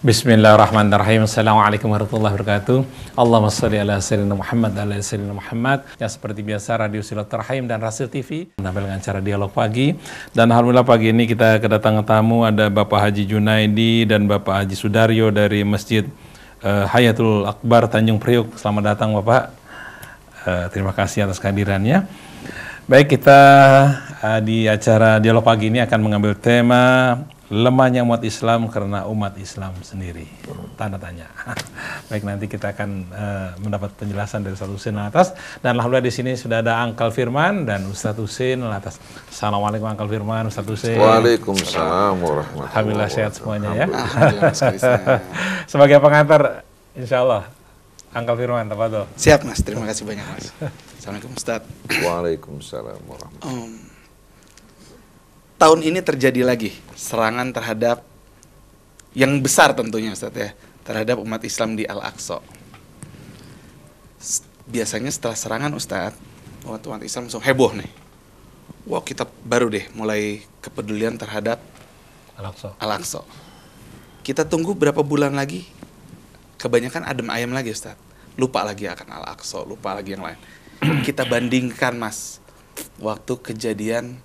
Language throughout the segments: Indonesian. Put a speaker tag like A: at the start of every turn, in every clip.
A: Bismillahirrahmanirrahim. Assalamualaikum warahmatullahi wabarakatuh. Allahumma sholli ala sayyidina Muhammad ala sayyidina Muhammad. Ya, seperti biasa Radio Silaturahim dan Rasil TV menampilkan dengan acara dialog pagi. Dan alhamdulillah pagi ini kita kedatangan tamu, ada Bapak Haji Junaidi dan Bapak Haji Sudaryo dari Masjid Hayatul Akbar Tanjung Priuk. Selamat datang Bapak. Terima kasih atas kehadirannya. Baik, kita di acara dialog pagi ini akan mengambil tema lemahnya umat Islam karena umat Islam sendiri. Tanda tanya. Baik, nanti kita akan mendapat penjelasan dari Ustaz Husin atas. Dan alhamdulillah di sini sudah ada Angkal Firman dan Ustaz Husin atas. Assalamualaikum Angkal Firman, Ustaz Husin.
B: Waalaikumsalam warahmatullahi wabarakatuh.
A: Alhamdulillah sehat semuanya ya. Sebagai pengantar, insya Allah Angkal Firman, tafadhol.
C: Siap Mas, terima kasih banyak Mas. Assalamualaikum Ustaz.
B: Waalaikumsalam warahmatullahi wabarakatuh.
C: Tahun ini terjadi lagi serangan terhadap yang besar tentunya Ustaz ya, terhadap umat Islam di Al-Aqsa. Biasanya setelah serangan Ustaz, umat Islam langsung heboh nih. Wah, kita baru deh mulai kepedulian terhadap Al-Aqsa. Kita tunggu berapa bulan lagi, kebanyakan adem ayam lagi Ustaz. Lupa lagi akan Al-Aqsa, lupa lagi yang lain. Kita bandingkan Mas, waktu kejadian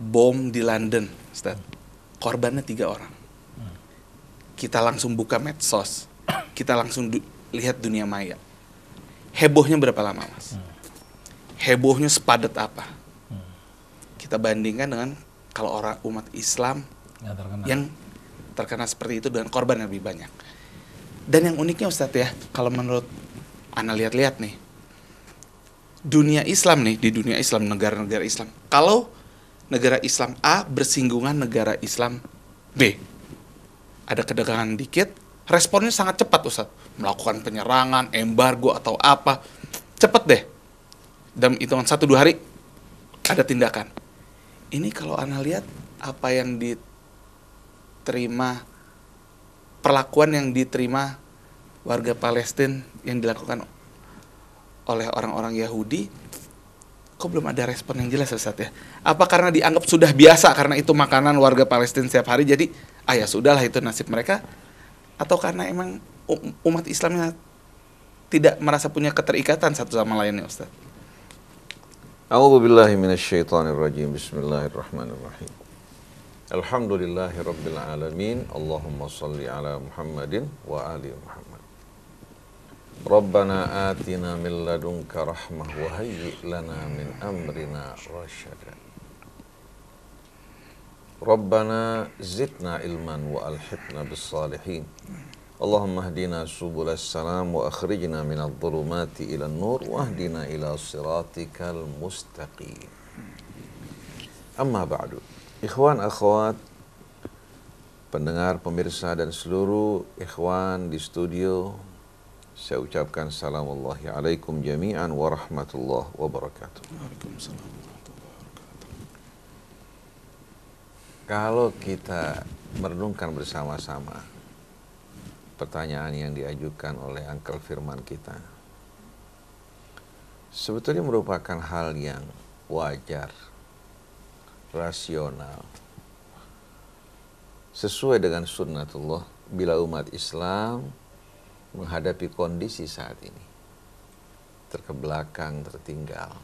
C: bom di London, Ustaz. Korbannya 3 orang. Kita langsung buka medsos. Kita langsung lihat dunia maya. Hebohnya berapa lama, Mas? Hebohnya sepadat apa? Kita bandingkan dengan kalau orang umat Islam yang terkena seperti itu dengan korban yang lebih banyak. Dan yang uniknya Ustaz ya, kalau menurut Ana lihat-lihat nih, dunia Islam nih, di dunia Islam, negara-negara Islam, kalau negara Islam A bersinggungan negara Islam B, ada kedegangan dikit, responnya sangat cepat Ustaz. Melakukan penyerangan, embargo atau apa, cepat deh. Dalam hitungan 1-2 hari ada tindakan. Ini kalau Ana lihat apa yang diterima, perlakuan yang diterima warga Palestina yang dilakukan oleh orang-orang Yahudi, kok belum ada respon yang jelas Ustaz ya? Apa karena dianggap sudah biasa karena itu makanan warga Palestina setiap hari, jadi ya sudahlah itu nasib mereka? Atau karena emang umat Islamnya tidak merasa punya keterikatan satu sama lainnya Ustaz?
B: A'udzubillahi minasyaitonirrajim. Bismillahirrahmanirrahim. Alhamdulillahirabbil alamin. Allahumma shalli ala Muhammadin wa ali Muhammad. Rabbana atina min ladunka rahmah wa hayyi' lana min amrina rasyada. Rabbana zidna ilman wa alhiqna bis salihin. Allahumma hdina subulas salam wa akhrijna minadh dhulumati ilan nur wa hdina ila siratikal mustaqim. Amma ba'du. Ikhwan akhwat, pendengar, pemirsa dan seluruh ikhwan di studio, saya ucapkan salamullahi alaikum jami'an wa rahmatullahi wabarakatuh.
C: Waalaikumsalam warahmatullahi wabarakatuh.
B: Kalau kita merenungkan bersama-sama pertanyaan yang diajukan oleh Angkal Firman kita, sebetulnya merupakan hal yang wajar, rasional, sesuai dengan sunnatullah bila umat Islam menghadapi kondisi saat ini terkebelakang, tertinggal.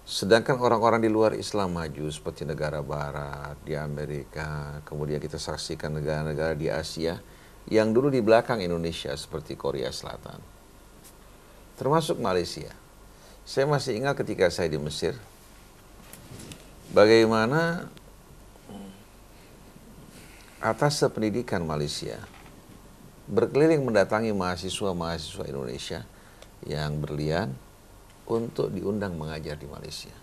B: Sedangkan orang-orang di luar Islam maju seperti negara barat, di Amerika, kemudian kita saksikan negara-negara di Asia yang dulu di belakang Indonesia seperti Korea Selatan, termasuk Malaysia. Saya masih ingat ketika saya di Mesir, bagaimana atas pendidikan Malaysia berkeliling mendatangi mahasiswa-mahasiswa Indonesia yang berlian untuk diundang mengajar di Malaysia.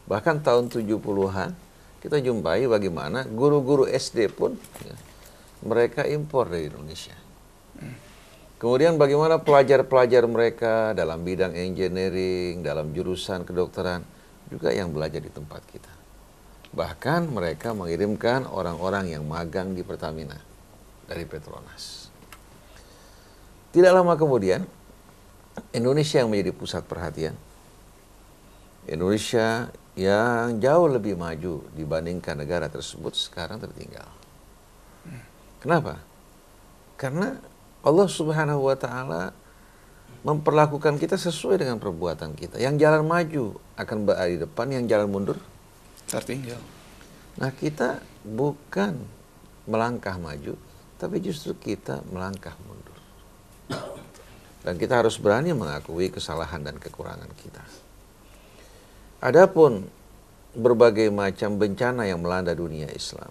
B: Bahkan tahun 70-an kita jumpai bagaimana guru-guru SD pun ya, mereka impor dari Indonesia. Kemudian bagaimana pelajar-pelajar mereka dalam bidang engineering, dalam jurusan kedokteran juga yang belajar di tempat kita. Bahkan mereka mengirimkan orang-orang yang magang di Pertamina dari Petronas. Tidak lama kemudian, Indonesia yang menjadi pusat perhatian. Indonesia yang jauh lebih maju dibandingkan negara tersebut sekarang tertinggal. Kenapa? Karena Allah Subhanahu wa Ta'ala memperlakukan kita sesuai dengan perbuatan kita. Yang jalan maju akan berada di depan, yang jalan mundur
C: tertinggal.
B: Nah, kita bukan melangkah maju, tapi justru kita melangkah mundur. Dan kita harus berani mengakui kesalahan dan kekurangan kita. Adapun berbagai macam bencana yang melanda dunia Islam,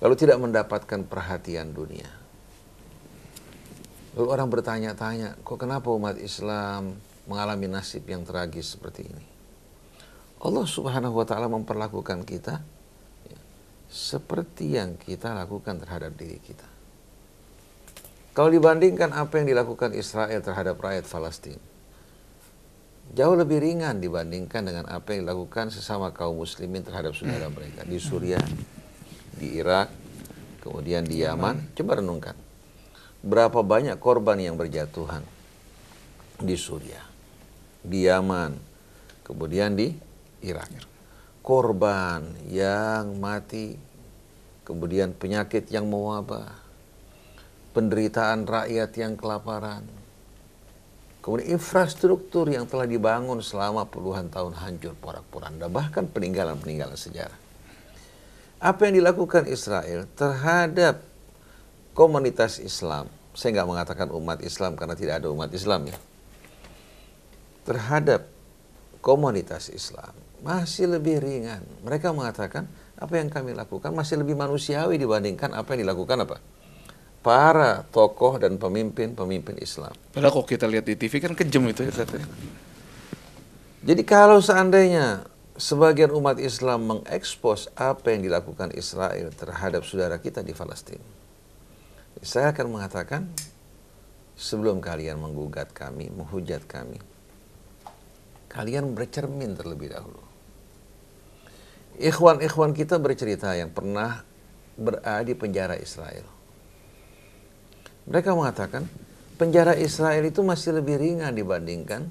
B: lalu tidak mendapatkan perhatian dunia. Lalu orang bertanya-tanya, kok kenapa umat Islam mengalami nasib yang tragis seperti ini? Allah Subhanahu wa Ta'ala memperlakukan kita seperti yang kita lakukan terhadap diri kita. Kalau dibandingkan apa yang dilakukan Israel terhadap rakyat Palestina, jauh lebih ringan dibandingkan dengan apa yang dilakukan sesama kaum muslimin terhadap saudara mereka di Suriah, di Irak, kemudian di Yaman. Coba renungkan, berapa banyak korban yang berjatuhan di Suriah, di Yaman, kemudian di Irak. Korban yang mati, kemudian penyakit yang mewabah, penderitaan rakyat yang kelaparan, kemudian infrastruktur yang telah dibangun selama puluhan tahun hancur porak-poranda, bahkan peninggalan-peninggalan sejarah. Apa yang dilakukan Israel terhadap komunitas Islam, saya nggak mengatakan umat Islam karena tidak ada umat Islam ya, terhadap komunitas Islam masih lebih ringan. Mereka mengatakan apa yang kami lakukan masih lebih manusiawi dibandingkan apa yang dilakukan para tokoh dan pemimpin Islam.
C: Padahal kok kita lihat di TV kan kejam itu ya katanya.
B: Jadi kalau seandainya sebagian umat Islam mengekspos apa yang dilakukan Israel terhadap saudara kita di Palestina, saya akan mengatakan, sebelum kalian menggugat kami, menghujat kami, kalian bercermin terlebih dahulu. Ikhwan-ikhwan kita bercerita yang pernah berada di penjara Israel. Mereka mengatakan penjara Israel itu masih lebih ringan dibandingkan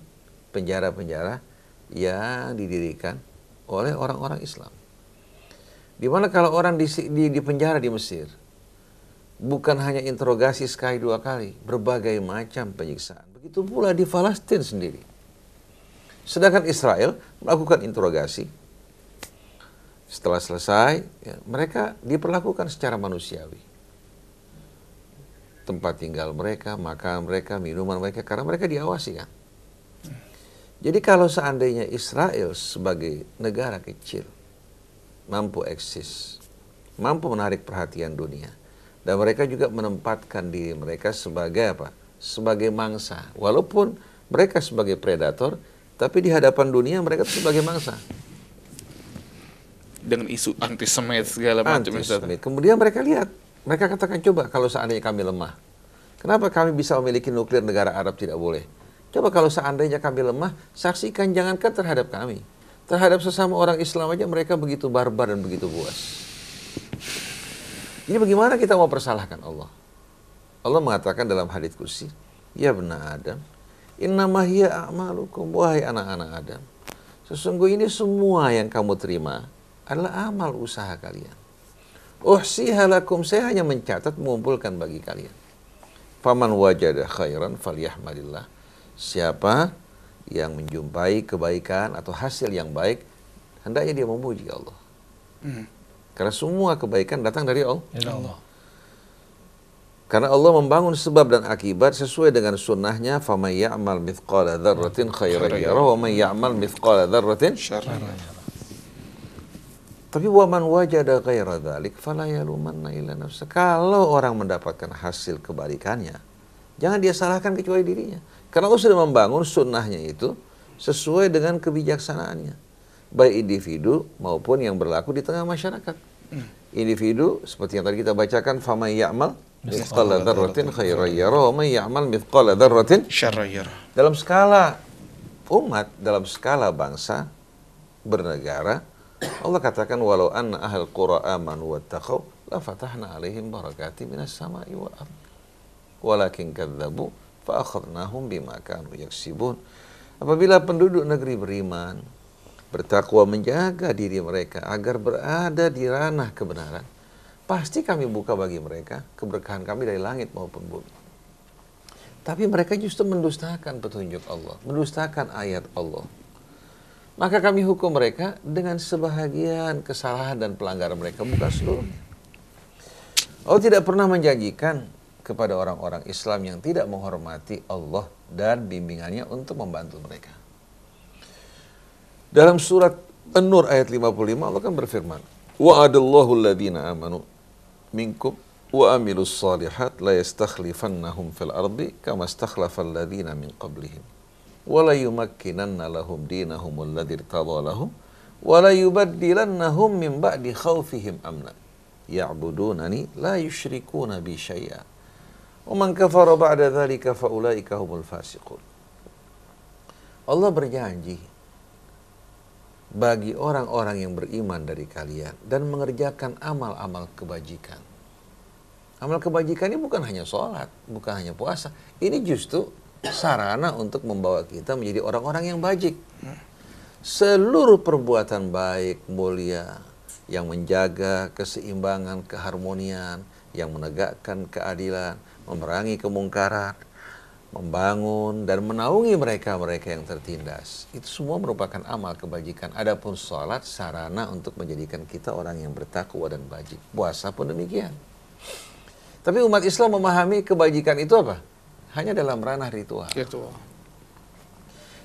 B: penjara-penjara yang didirikan oleh orang-orang Islam. Dimana kalau orang di penjara di Mesir, bukan hanya interogasi sekali dua kali, berbagai macam penyiksaan. Begitu pula di Palestina sendiri. Sedangkan Israel melakukan interogasi. Setelah selesai, ya, mereka diperlakukan secara manusiawi. Tempat tinggal mereka, makan mereka, minuman mereka, karena mereka diawasi kan. Jadi kalau seandainya Israel sebagai negara kecil mampu eksis, mampu menarik perhatian dunia, dan mereka juga menempatkan diri mereka sebagai apa? Sebagai mangsa. Walaupun mereka sebagai predator, tapi di hadapan dunia mereka sebagai mangsa.
C: Dengan isu antisemit segala macam.
B: Kemudian mereka lihat, mereka katakan, coba kalau seandainya kami lemah, kenapa kami bisa memiliki nuklir, negara Arab tidak boleh? Coba kalau seandainya kami lemah, saksikan jangankan terhadap kami, terhadap sesama orang Islam aja mereka begitu barbar dan begitu buas. Jadi bagaimana kita mau persalahkan Allah? Allah mengatakan dalam hadits qudsi, ya bena Adam, innama hiya a'malukum, wahai anak-anak Adam, sesungguhnya ini semua yang kamu terima adalah amal usaha kalian. Uhsiha lakum, saya hanya mencatat, mengumpulkan bagi kalian. Faman wajada khairan falyahmadillah. Siapa yang menjumpai kebaikan atau hasil yang baik, hendaknya dia memuji Allah. Karena semua kebaikan datang dari Allah. Karena Allah membangun sebab dan akibat sesuai dengan sunnahnya. Faman ya'mal mithqala dzarratin khairan yarah wa man ya'mal mithqala dzarratin syarran yarah. Tapi waman wajada ghaira dzalik fala yalumanna illa nafsa. Kalau orang mendapatkan hasil kebalikannya, jangan dia salahkan kecuali dirinya. Karena Allah sudah membangun sunnahnya itu sesuai dengan kebijaksanaannya, baik individu maupun yang berlaku di tengah masyarakat. Individu seperti yang tadi kita bacakan, faman ya'mal mithqala dzarratin khairan yarah wa man ya'mal mithqala dzarratin syarran yarah. Dalam skala umat, dalam skala bangsa, bernegara, Allah katakan, walau anna ahlal qura amanu wattaqau la fatahna alaihim barakati minas sama'i wal ardh walakin kadzabu fa akhadnahum bima kanu yaksibun. Apabila penduduk negeri beriman, bertakwa, menjaga diri mereka agar berada di ranah kebenaran, pasti kami buka bagi mereka keberkahan kami dari langit maupun bumi. Tapi mereka justru mendustakan petunjuk Allah, mendustakan ayat Allah. Maka kami hukum mereka dengan sebahagian kesalahan dan pelanggaran mereka, bukan seluruhnya. Allah tidak pernah menjanjikan kepada orang-orang Islam yang tidak menghormati Allah dan bimbingannya untuk membantu mereka. Dalam surat An-Nur ayat 55 Allah kan berfirman, wa'adallahu alladhina amanu minkum wa amilus salihat la yastakhlifannahum fil ardi kama istakhlafal ladzina min qablihim wa la yumakkinanna lahum dinahum alladzi irtadha lahum wa la yubaddilannahum min ba'di khawfihim amna ya'budunani la yusyrikuna bi syai'a wa man kafara ba'da dzalika fa ulaika humul fasiqun. Allah berjanji bagi orang-orang yang beriman dari kalian dan mengerjakan amal-amal kebajikan. Amal kebajikan ini bukan hanya sholat, bukan hanya puasa. Ini justru sarana untuk membawa kita menjadi orang-orang yang bajik. Seluruh perbuatan baik, mulia, yang menjaga keseimbangan, keharmonian, yang menegakkan keadilan, memerangi kemungkaran, membangun dan menaungi mereka-mereka yang tertindas. Itu semua merupakan amal kebajikan. Adapun sholat sarana untuk menjadikan kita orang yang bertakwa dan bajik. Puasa pun demikian. Tapi umat Islam memahami kebajikan itu apa? Hanya dalam ranah ritual.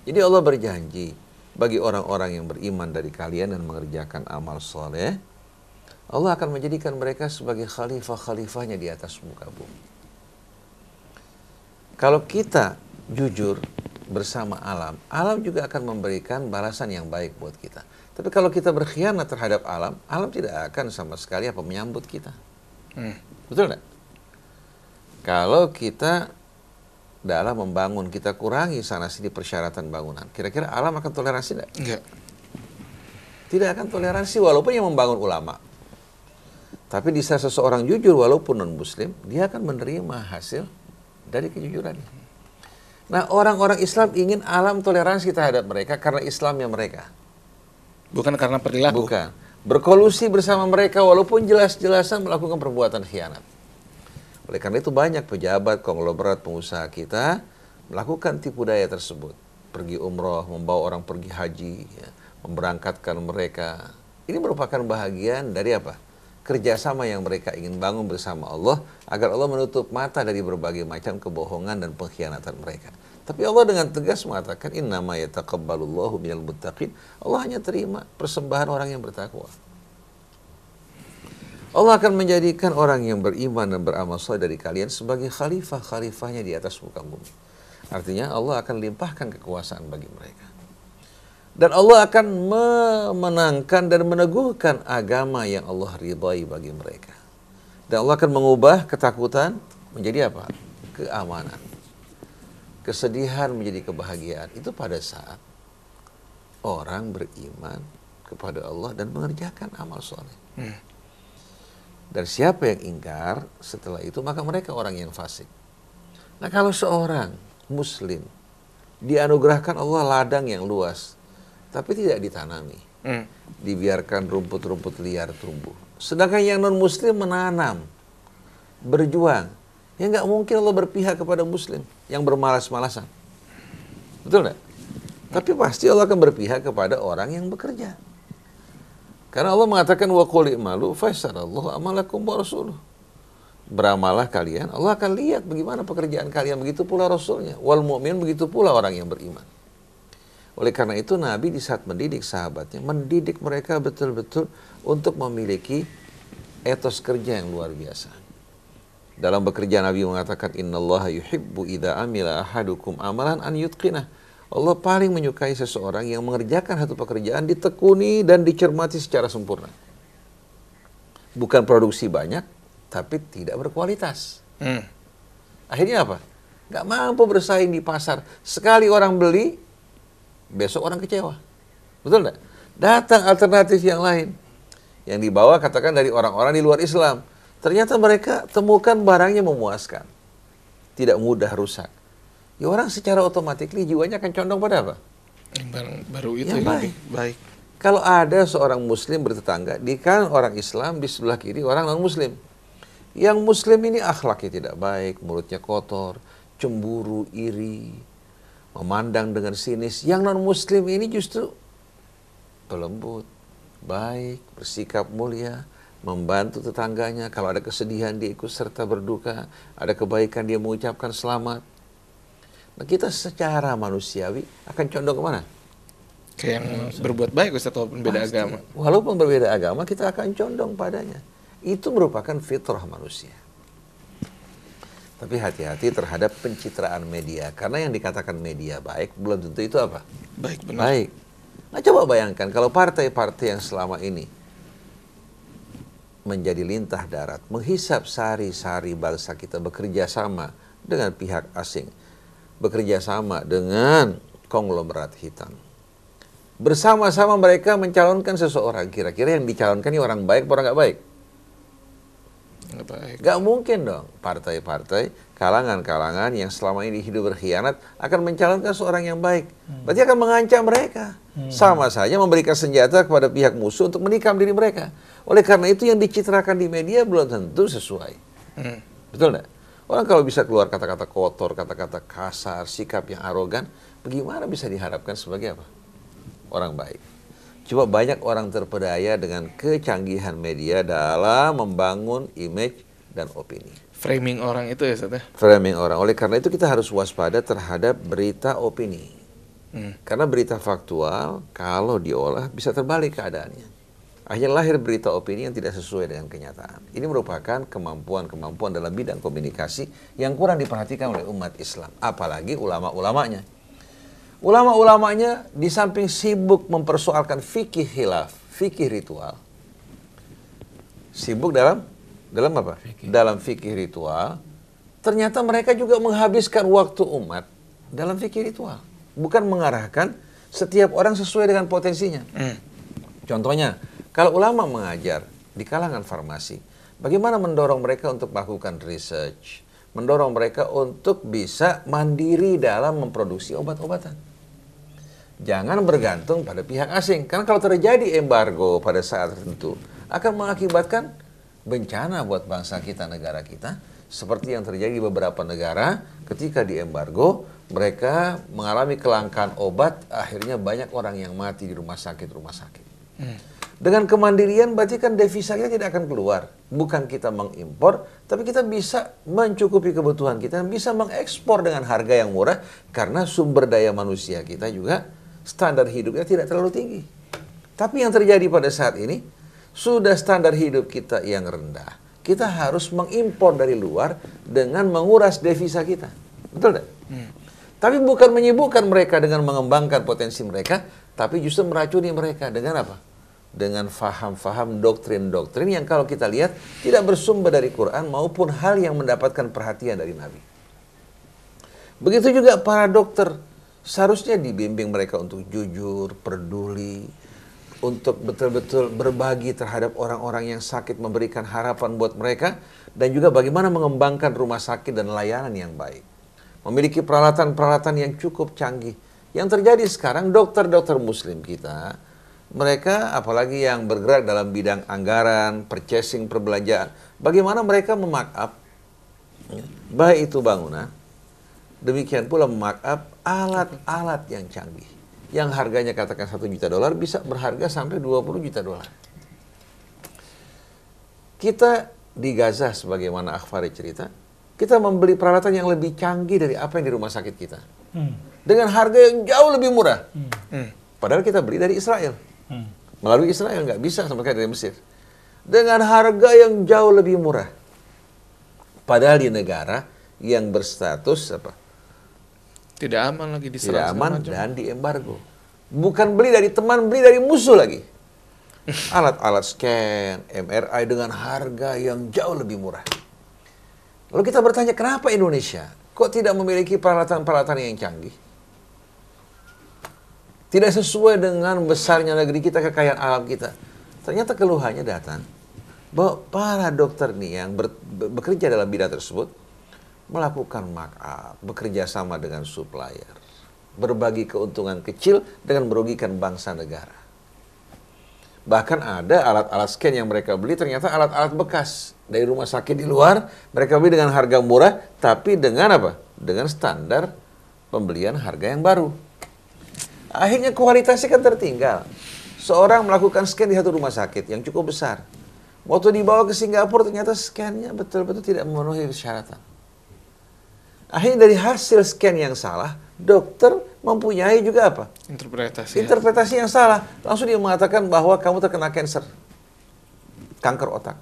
B: Jadi Allah berjanji bagi orang-orang yang beriman dari kalian dan mengerjakan amal soleh, Allah akan menjadikan mereka sebagai khalifah-khalifahnya di atas muka bumi. Kalau kita jujur bersama alam, alam juga akan memberikan balasan yang baik buat kita. Tapi kalau kita berkhianat terhadap alam, alam tidak akan sama sekali menyambut kita. Betul nggak? Kalau kita dalam membangun, kita kurangi sana sini persyaratan bangunan, kira-kira alam akan toleransi enggak?
C: Enggak.
B: Tidak akan toleransi walaupun yang membangun ulama. Tapi di saat seseorang jujur walaupun non-muslim, dia akan menerima hasil dari kejujurannya. Nah, orang-orang Islam ingin alam toleransi terhadap mereka karena Islamnya mereka.
C: Bukan karena perilaku.
B: Bukan. Berkolusi bersama mereka walaupun jelas-jelasan melakukan perbuatan khianat. Oleh karena itu banyak pejabat, konglomerat, pengusaha kita melakukan tipu daya tersebut. Pergi umroh, membawa orang pergi haji, ya, memberangkatkan mereka. Ini merupakan bahagian dari apa? Kerjasama yang mereka ingin bangun bersama Allah agar Allah menutup mata dari berbagai macam kebohongan dan pengkhianatan mereka. Tapi Allah dengan tegas mengatakan, innama yataqabbalullahu minal muttaqin. Allah hanya terima persembahan orang yang bertakwa. Allah akan menjadikan orang yang beriman dan beramal saleh dari kalian sebagai khalifah-khalifahnya di atas muka bumi. Artinya Allah akan limpahkan kekuasaan bagi mereka. Dan Allah akan memenangkan dan meneguhkan agama yang Allah ridhai bagi mereka. Dan Allah akan mengubah ketakutan menjadi apa? Keamanan. Kesedihan menjadi kebahagiaan. Itu pada saat orang beriman kepada Allah dan mengerjakan amal saleh. Dan siapa yang ingkar setelah itu, maka mereka orang yang fasik. Nah, kalau seorang muslim dianugerahkan Allah ladang yang luas, tapi tidak ditanami, dibiarkan rumput-rumput liar tumbuh. Sedangkan yang non-muslim menanam, berjuang, ya nggak mungkin Allah berpihak kepada muslim yang bermalas-malasan. Betul nggak? Tapi pasti Allah akan berpihak kepada orang yang bekerja. Karena Allah mengatakan wa qul i'malu fasarallahu amalakum wa rasuluh. Beramalah kalian, Allah akan lihat bagaimana pekerjaan kalian, begitu pula Rasulnya. Wal mu'min, begitu pula orang yang beriman. Oleh karena itu Nabi di saat mendidik sahabatnya, mendidik mereka betul-betul untuk memiliki etos kerja yang luar biasa. Dalam bekerja Nabi mengatakan, innallaha yuhibbu idza amila ahadukum amalan an yutqinah. Allah paling menyukai seseorang yang mengerjakan satu pekerjaan ditekuni dan dicermati secara sempurna. Bukan produksi banyak, tapi tidak berkualitas. Akhirnya apa? Gak mampu bersaing di pasar. Sekali orang beli, besok orang kecewa. Betul gak? Datang alternatif yang lain. Yang dibawa katakan dari orang-orang di luar Islam. Ternyata mereka temukan barangnya memuaskan. Tidak mudah rusak. Ya orang secara otomatis jiwanya akan condong pada apa?
C: Baru itu yang
B: baik.
C: lebih baik.
B: Kalau ada seorang muslim bertetangga, di kanan orang Islam, di sebelah kiri orang non-muslim. Yang muslim ini akhlaknya tidak baik, mulutnya kotor, cemburu, iri, memandang dengan sinis. Yang non-muslim ini justru pelembut, baik, bersikap mulia, membantu tetangganya. Kalau ada kesedihan dia ikut serta berduka, ada kebaikan dia mengucapkan selamat. Nah, kita secara manusiawi akan condong kemana?
C: Kayak yang berbuat baik Ustaz, walaupun beda
B: Pasti.
C: agama.
B: Walaupun berbeda agama, kita akan condong padanya. Itu merupakan fitrah manusia. Tapi hati-hati terhadap pencitraan media. Karena yang dikatakan media baik, belum tentu itu apa?
C: Baik, benar.
B: Baik. Nah, coba bayangkan kalau partai-partai yang selama ini menjadi lintah darat, menghisap sari-sari bangsa kita, bekerja sama dengan pihak asing, bekerja sama dengan konglomerat hitam. Bersama-sama mereka mencalonkan seseorang. Kira-kira yang dicalonkan ini orang baik atau orang nggak baik?
C: Nggak baik.
B: Gak mungkin dong partai-partai, kalangan-kalangan yang selama ini hidup berkhianat akan mencalonkan seorang yang baik. Berarti akan mengancam mereka. Sama saja memberikan senjata kepada pihak musuh untuk menikam diri mereka. Oleh karena itu yang dicitrakan di media belum tentu sesuai. Betul nggak? Orang kalau bisa keluar kata-kata kotor, kata-kata kasar, sikap yang arogan, bagaimana bisa diharapkan sebagai apa? Orang baik. Coba banyak orang terpedaya dengan kecanggihan media dalam membangun image dan opini.
C: Framing orang itu ya Ustaz ya?
B: Framing orang. Oleh karena itu kita harus waspada terhadap berita opini. Karena berita faktual kalau diolah bisa terbalik keadaannya. Akhirnya lahir berita opini yang tidak sesuai dengan kenyataan. Ini merupakan kemampuan-kemampuan dalam bidang komunikasi yang kurang diperhatikan oleh umat Islam. Apalagi ulama-ulamanya. Ulama-ulamanya di samping sibuk mempersoalkan fikih khilaf, fikih ritual. Sibuk dalam apa? Fikih. Dalam fikih ritual. Ternyata mereka juga menghabiskan waktu umat dalam fikih ritual. Bukan mengarahkan setiap orang sesuai dengan potensinya. Contohnya, kalau ulama mengajar di kalangan farmasi, bagaimana mendorong mereka untuk melakukan research, mendorong mereka untuk bisa mandiri dalam memproduksi obat-obatan. Jangan bergantung pada pihak asing. Karena kalau terjadi embargo pada saat tertentu, akan mengakibatkan bencana buat bangsa kita, negara kita. Seperti yang terjadi di beberapa negara, ketika di embargo, mereka mengalami kelangkaan obat, akhirnya banyak orang yang mati di rumah sakit. Dengan kemandirian berarti kan devisa kita tidak akan keluar. Bukan kita mengimpor, tapi kita bisa mencukupi kebutuhan kita, bisa mengekspor dengan harga yang murah, karena sumber daya manusia kita juga standar hidupnya tidak terlalu tinggi. Tapi yang terjadi pada saat ini, sudah standar hidup kita yang rendah. Kita harus mengimpor dari luar dengan menguras devisa kita. Betul tidak? Tapi bukan menyibukkan mereka dengan mengembangkan potensi mereka, tapi justru meracuni mereka dengan apa? Dengan faham-faham doktrin-doktrin yang kalau kita lihat tidak bersumber dari Quran maupun hal yang mendapatkan perhatian dari Nabi. Begitu juga para dokter, seharusnya dibimbing mereka untuk jujur, peduli, untuk betul-betul berbagi terhadap orang-orang yang sakit, memberikan harapan buat mereka, dan juga bagaimana mengembangkan rumah sakit dan layanan yang baik. Memiliki peralatan-peralatan yang cukup canggih. Yang terjadi sekarang, dokter-dokter muslim kita, mereka apalagi yang bergerak dalam bidang anggaran, purchasing, perbelanjaan, bagaimana mereka memarkup, baik itu bangunan, demikian pula memarkup alat-alat yang canggih. Yang harganya katakan $1 juta bisa berharga sampai $20 juta. Kita di Gaza, sebagaimana Akhbari cerita, kita membeli peralatan yang lebih canggih dari apa yang di rumah sakit kita. Dengan harga yang jauh lebih murah. Padahal kita beli dari Israel. Melalui Israel, nggak bisa sama sekali dari Mesir. Dengan harga yang jauh lebih murah. Padahal di negara yang berstatus apa?
C: Tidak aman lagi, diserang.
B: Tidak aman dan diembargo. Bukan beli dari teman, beli dari musuh lagi. Alat-alat scan, MRI dengan harga yang jauh lebih murah. Lalu kita bertanya, kenapa Indonesia kok tidak memiliki peralatan-peralatan yang canggih? Tidak sesuai dengan besarnya negeri kita, kekayaan alam kita. Ternyata keluhannya datang bahwa para dokter nih yang bekerja dalam bidang tersebut melakukan markup, bekerja sama dengan supplier, berbagi keuntungan kecil dengan merugikan bangsa negara. Bahkan ada alat-alat scan yang mereka beli ternyata alat-alat bekas dari rumah sakit di luar, mereka beli dengan harga murah, tapi dengan apa? Dengan standar pembelian harga yang baru. Akhirnya kualitasnya kan tertinggal. Seorang melakukan scan di satu rumah sakit yang cukup besar. Waktu dibawa ke Singapura ternyata scan-nya betul-betul tidak memenuhi persyaratan. Akhirnya dari hasil scan yang salah, dokter mempunyai juga apa? Interpretasi yang salah. Langsung dia mengatakan bahwa kamu terkena kanker otak.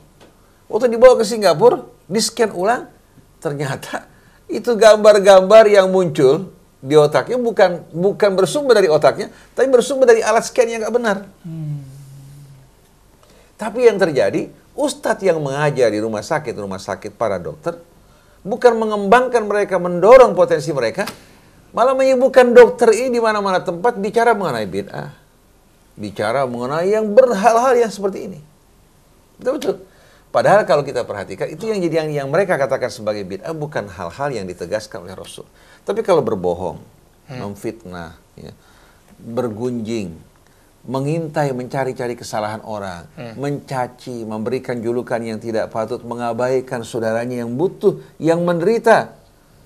B: Waktu dibawa ke Singapura, di-scan ulang, ternyata itu gambar-gambar yang muncul di otaknya bukan bersumber dari otaknya, tapi bersumber dari alat scan yang nggak benar. Tapi yang terjadi, ustadz yang mengajar di rumah sakit para dokter, bukan mengembangkan mereka, mendorong potensi mereka, malah menyibukkan dokter ini di mana-mana tempat bicara mengenai bid'ah, bicara mengenai yang hal-hal yang seperti ini. Betul-betul. Padahal kalau kita perhatikan, itu yang mereka katakan sebagai bid'ah bukan hal-hal yang ditegaskan oleh Rasul. Tapi kalau berbohong, memfitnah, ya, bergunjing, mengintai, mencari-cari kesalahan orang, mencaci, memberikan julukan yang tidak patut, mengabaikan saudaranya yang butuh, yang menderita,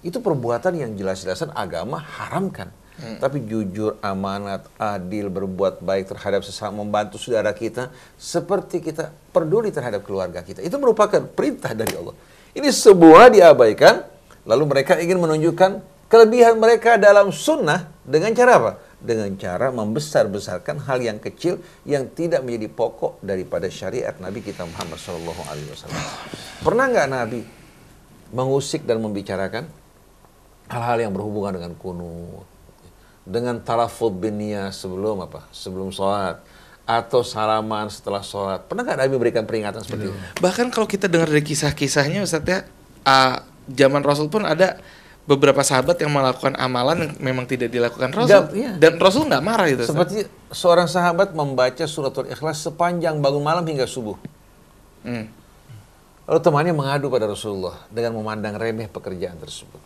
B: itu perbuatan yang jelas-jelasan agama haramkan. Tapi jujur, amanat, adil, berbuat baik terhadap sesama, membantu saudara kita, seperti kita peduli terhadap keluarga kita, itu merupakan perintah dari Allah. Ini semua diabaikan, lalu mereka ingin menunjukkan kelebihan mereka dalam sunnah dengan cara apa? Dengan cara membesar-besarkan hal yang kecil yang tidak menjadi pokok daripada syariat Nabi kita Muhammad SAW. Pernah nggak Nabi mengusik dan membicarakan hal-hal yang berhubungan dengan kunut, dengan talafud bin niyah sebelum sholat, atau salaman setelah sholat? Pernah nggak Nabi memberikan peringatan seperti itu?
C: Bahkan kalau kita dengar dari kisah-kisahnya, Ustaz ya, zaman Rasul pun ada beberapa sahabat yang melakukan amalan yang memang tidak dilakukan Rasul. Dan Rasul nggak marah itu.
B: Seperti seorang sahabat membaca suratul Ikhlas sepanjang bangun malam hingga subuh. Lalu temannya mengadu pada Rasulullah dengan memandang remeh pekerjaan tersebut.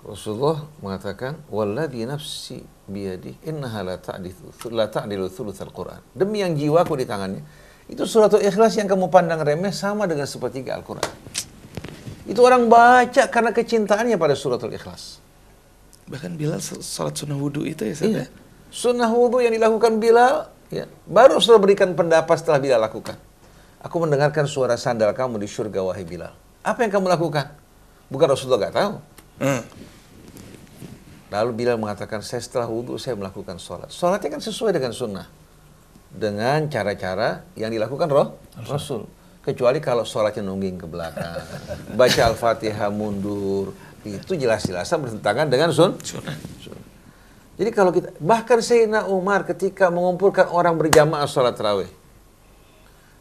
B: Rasulullah mengatakan, "Walladzi nafsi biyadi innaha la ta'dilu thulutsal Qur'an." Demi yang jiwaku di tangannya, itu suratul Ikhlas yang kamu pandang remeh sama dengan sepertiga Al-Qur'an. Itu orang baca karena kecintaannya pada suratul Ikhlas.
C: Bahkan Bilal sholat sunnah wudhu itu ya,
B: iya. Sunnah wudhu yang dilakukan Bilal, ya, baru Rasulullah berikan pendapat setelah Bilal lakukan. Aku mendengarkan suara sandal kamu di surga, wahai Bilal. Apa yang kamu lakukan? Bukan Rasulullah nggak tahu. Lalu Bilal mengatakan, saya setelah wudhu saya melakukan sholat. Sholatnya kan sesuai dengan sunnah, dengan cara-cara yang dilakukan Rasul. Kecuali kalau sholatnya nungging ke belakang, baca Al-Fatihah mundur, itu jelas-jelasan bertentangan dengan sunnah. Jadi kalau kita, bahkan Sayyidina Umar ketika mengumpulkan orang berjamaah sholat tarawih,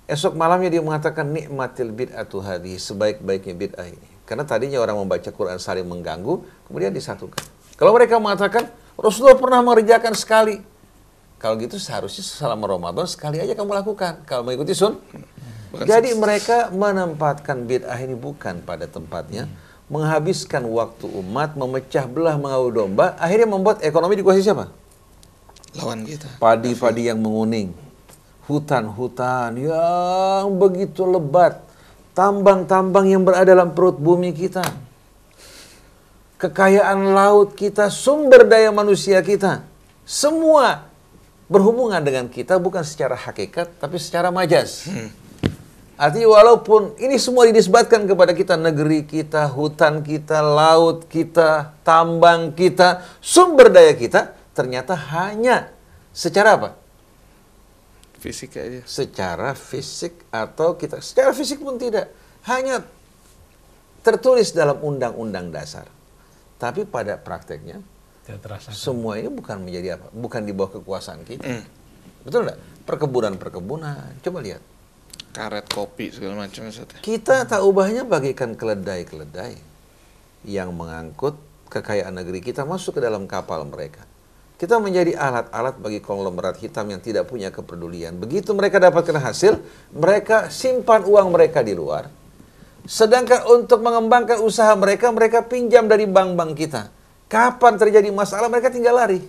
B: esok malamnya dia mengatakan, nikmatil bid'atu hadhihi, sebaik-baiknya bid'ah ini. Karena tadinya orang membaca Quran saling mengganggu, kemudian disatukan. Kalau mereka mengatakan, Rasulullah pernah mengerjakan sekali, kalau gitu seharusnya selama Ramadan sekali aja kamu lakukan, kalau mengikuti sunnah. Jadi mereka menempatkan bid'ah ini bukan pada tempatnya, menghabiskan waktu umat, memecah belah, mengadu domba, akhirnya membuat ekonomi dikuasai siapa?
C: Lawan kita.
B: Padi-padi yang menguning, hutan-hutan yang begitu lebat, tambang-tambang yang berada dalam perut bumi kita, kekayaan laut kita, sumber daya manusia kita, semua berhubungan dengan kita bukan secara hakikat, tapi secara majas. Artinya walaupun ini semua dinisbatkan kepada kita, negeri kita, hutan kita, laut kita, tambang kita, sumber daya kita, ternyata hanya secara apa?
C: Fisik aja. Secara
B: fisik, atau kita secara fisik pun tidak. Hanya tertulis dalam undang-undang dasar. Tapi pada prakteknya, semua ini bukan menjadi apa? Bukan di bawah kekuasaan kita. Betul enggak? Perkebunan-perkebunan. Coba lihat.
C: Karet kopi segala macam.
B: Kita tak ubahnya bagikan keledai-keledai yang mengangkut kekayaan negeri kita masuk ke dalam kapal mereka. Kita menjadi alat-alat bagi konglomerat hitam yang tidak punya kepedulian. Begitu mereka dapatkan hasil, mereka simpan uang mereka di luar. Sedangkan untuk mengembangkan usaha mereka, mereka pinjam dari bank-bank kita. Kapan terjadi masalah, mereka tinggal lari.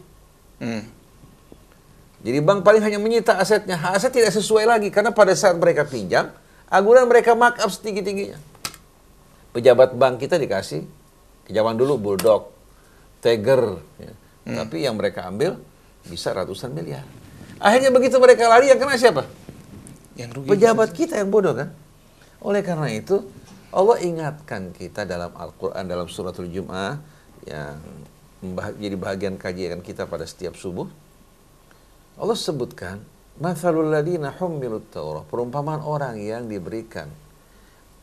B: Jadi bank paling hanya menyita asetnya. Aset tidak sesuai lagi karena pada saat mereka pinjam, agunan mereka markup setinggi-tingginya. Pejabat bank kita dikasih, zaman dulu Bulldog, Tiger, ya. Tapi yang mereka ambil bisa ratusan miliar. Akhirnya begitu mereka lari, yang kena siapa?
C: Yang rugi.
B: Pejabat kita yang bodoh kan? Oleh karena itu, Allah ingatkan kita dalam Al-Quran, dalam suratul Jum'ah, yang jadi bahagian kajian kita pada setiap subuh. Allah sebutkan, Mathalul ladina hummilut Taurah, perumpamaan orang yang diberikan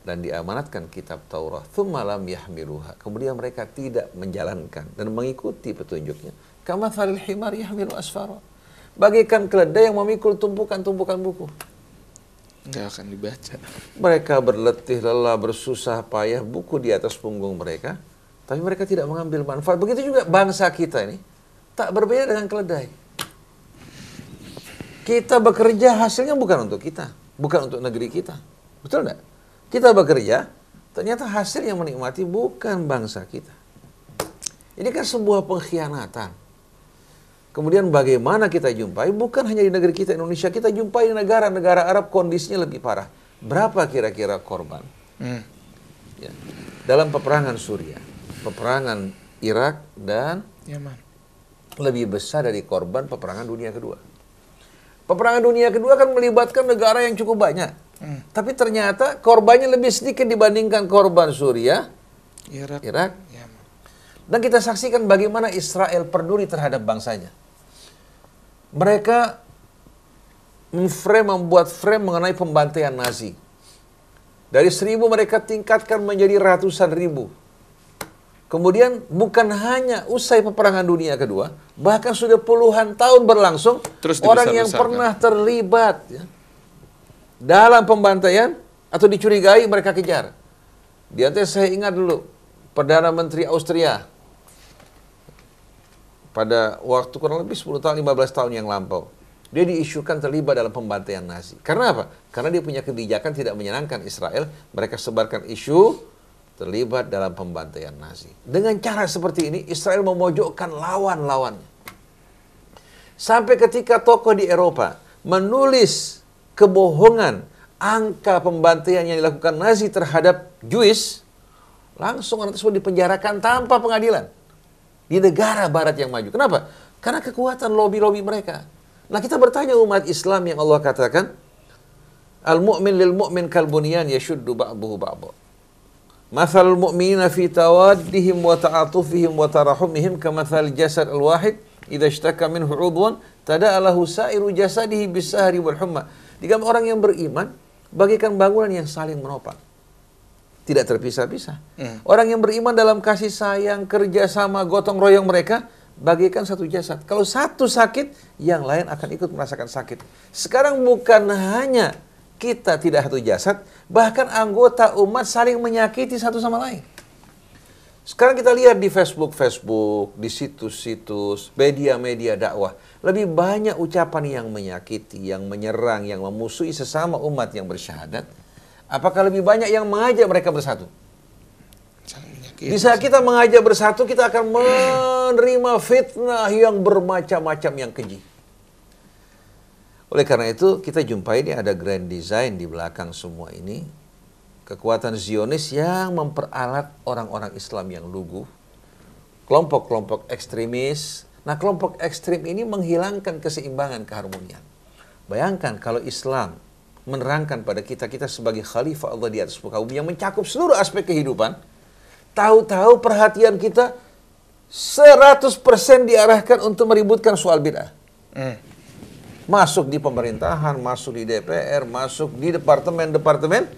B: dan diamanatkan kitab Taurat, thumma lam yahmiluha, kemudian mereka tidak menjalankan dan mengikuti petunjuknya. Kamathalil himar yahmilu asfara, bagaikan keledai yang memikul tumpukan-tumpukan buku.
C: Nggak akan dibaca.
B: Mereka berletih lelah, bersusah payah, buku di atas punggung mereka, tapi mereka tidak mengambil manfaat. Begitu juga bangsa kita ini, tak berbeda dengan keledai. Kita bekerja hasilnya bukan untuk kita, bukan untuk negeri kita. Betul enggak? Kita bekerja, ternyata hasil yang menikmati bukan bangsa kita. Ini kan sebuah pengkhianatan. Kemudian bagaimana kita jumpai, bukan hanya di negeri kita Indonesia, kita jumpai di negara-negara Arab kondisinya lebih parah. Berapa kira-kira korban? Ya. Dalam peperangan Suriah, peperangan Irak, dan
C: Yaman,
B: lebih besar dari korban peperangan dunia kedua. Peperangan dunia kedua kan melibatkan negara yang cukup banyak. Tapi ternyata korbannya lebih sedikit dibandingkan korban Suriah, Irak.
C: Yaman.
B: Dan kita saksikan bagaimana Israel peduli terhadap bangsanya. Mereka membuat frame mengenai pembantaian Nazi. Dari 1.000 mereka tingkatkan menjadi ratusan ribu. Kemudian bukan hanya usai peperangan dunia kedua, bahkan sudah puluhan tahun berlangsung,
C: terus
B: orang yang pernah terlibat ya, dalam pembantaian atau dicurigai mereka kejar. Di antara saya ingat dulu, Perdana Menteri Austria, pada waktu kurang lebih 10 tahun, 15 tahun yang lampau, dia diisukan terlibat dalam pembantaian Nazi. Karena apa? Karena dia punya kebijakan tidak menyenangkan Israel, mereka sebarkan isu terlibat dalam pembantaian Nazi. Dengan cara seperti ini, Israel memojokkan lawan-lawannya. Sampai ketika tokoh di Eropa menulis kebohongan angka pembantaian yang dilakukan Nazi terhadap Jewish, langsung orang tersebut dipenjarakan tanpa pengadilan. Di negara barat yang maju. Kenapa? Karena kekuatan lobby-lobby mereka. Nah, kita bertanya umat Islam yang Allah katakan, Al-mu'min lil-mu'min kal-bunyan yashuddu ba'duhu ba'dha. Mathalul mu'minina fi tawaddihim wa ta'atufihim wa tarahumihim kamathal jasad al-wahid idza ishtaka minhu 'udwan tada'a lahu sa'iru jasadihi bis-sahri wal humma. Jika orang yang beriman bagaikan bangunan yang saling menopang, tidak terpisah-pisah. Orang yang beriman dalam kasih sayang, kerja sama, gotong royong mereka bagaikan satu jasad. Kalau satu sakit, yang lain akan ikut merasakan sakit. Sekarang bukan hanya kita tidak satu jasad, bahkan anggota umat saling menyakiti satu sama lain. Sekarang kita lihat di Facebook, di situs-situs, media-media dakwah, lebih banyak ucapan yang menyakiti, yang menyerang, yang memusuhi sesama umat yang bersyahadat. Apakah lebih banyak yang mengajak mereka bersatu? Di saat kita mengajak bersatu, kita akan menerima fitnah yang bermacam-macam yang keji. Oleh karena itu, kita jumpai ini ada grand design di belakang semua ini. Kekuatan Zionis yang memperalat orang-orang Islam yang lugu. Kelompok-kelompok ekstremis. Nah, kelompok ekstrem ini menghilangkan keseimbangan, keharmonian. Bayangkan kalau Islam menerangkan pada kita sebagai khalifah Allah di atas muka bumi yang mencakup seluruh aspek kehidupan. Tahu-tahu perhatian kita 100% diarahkan untuk meributkan soal bid'ah. Masuk di pemerintahan, masuk di DPR, masuk di departemen-departemen,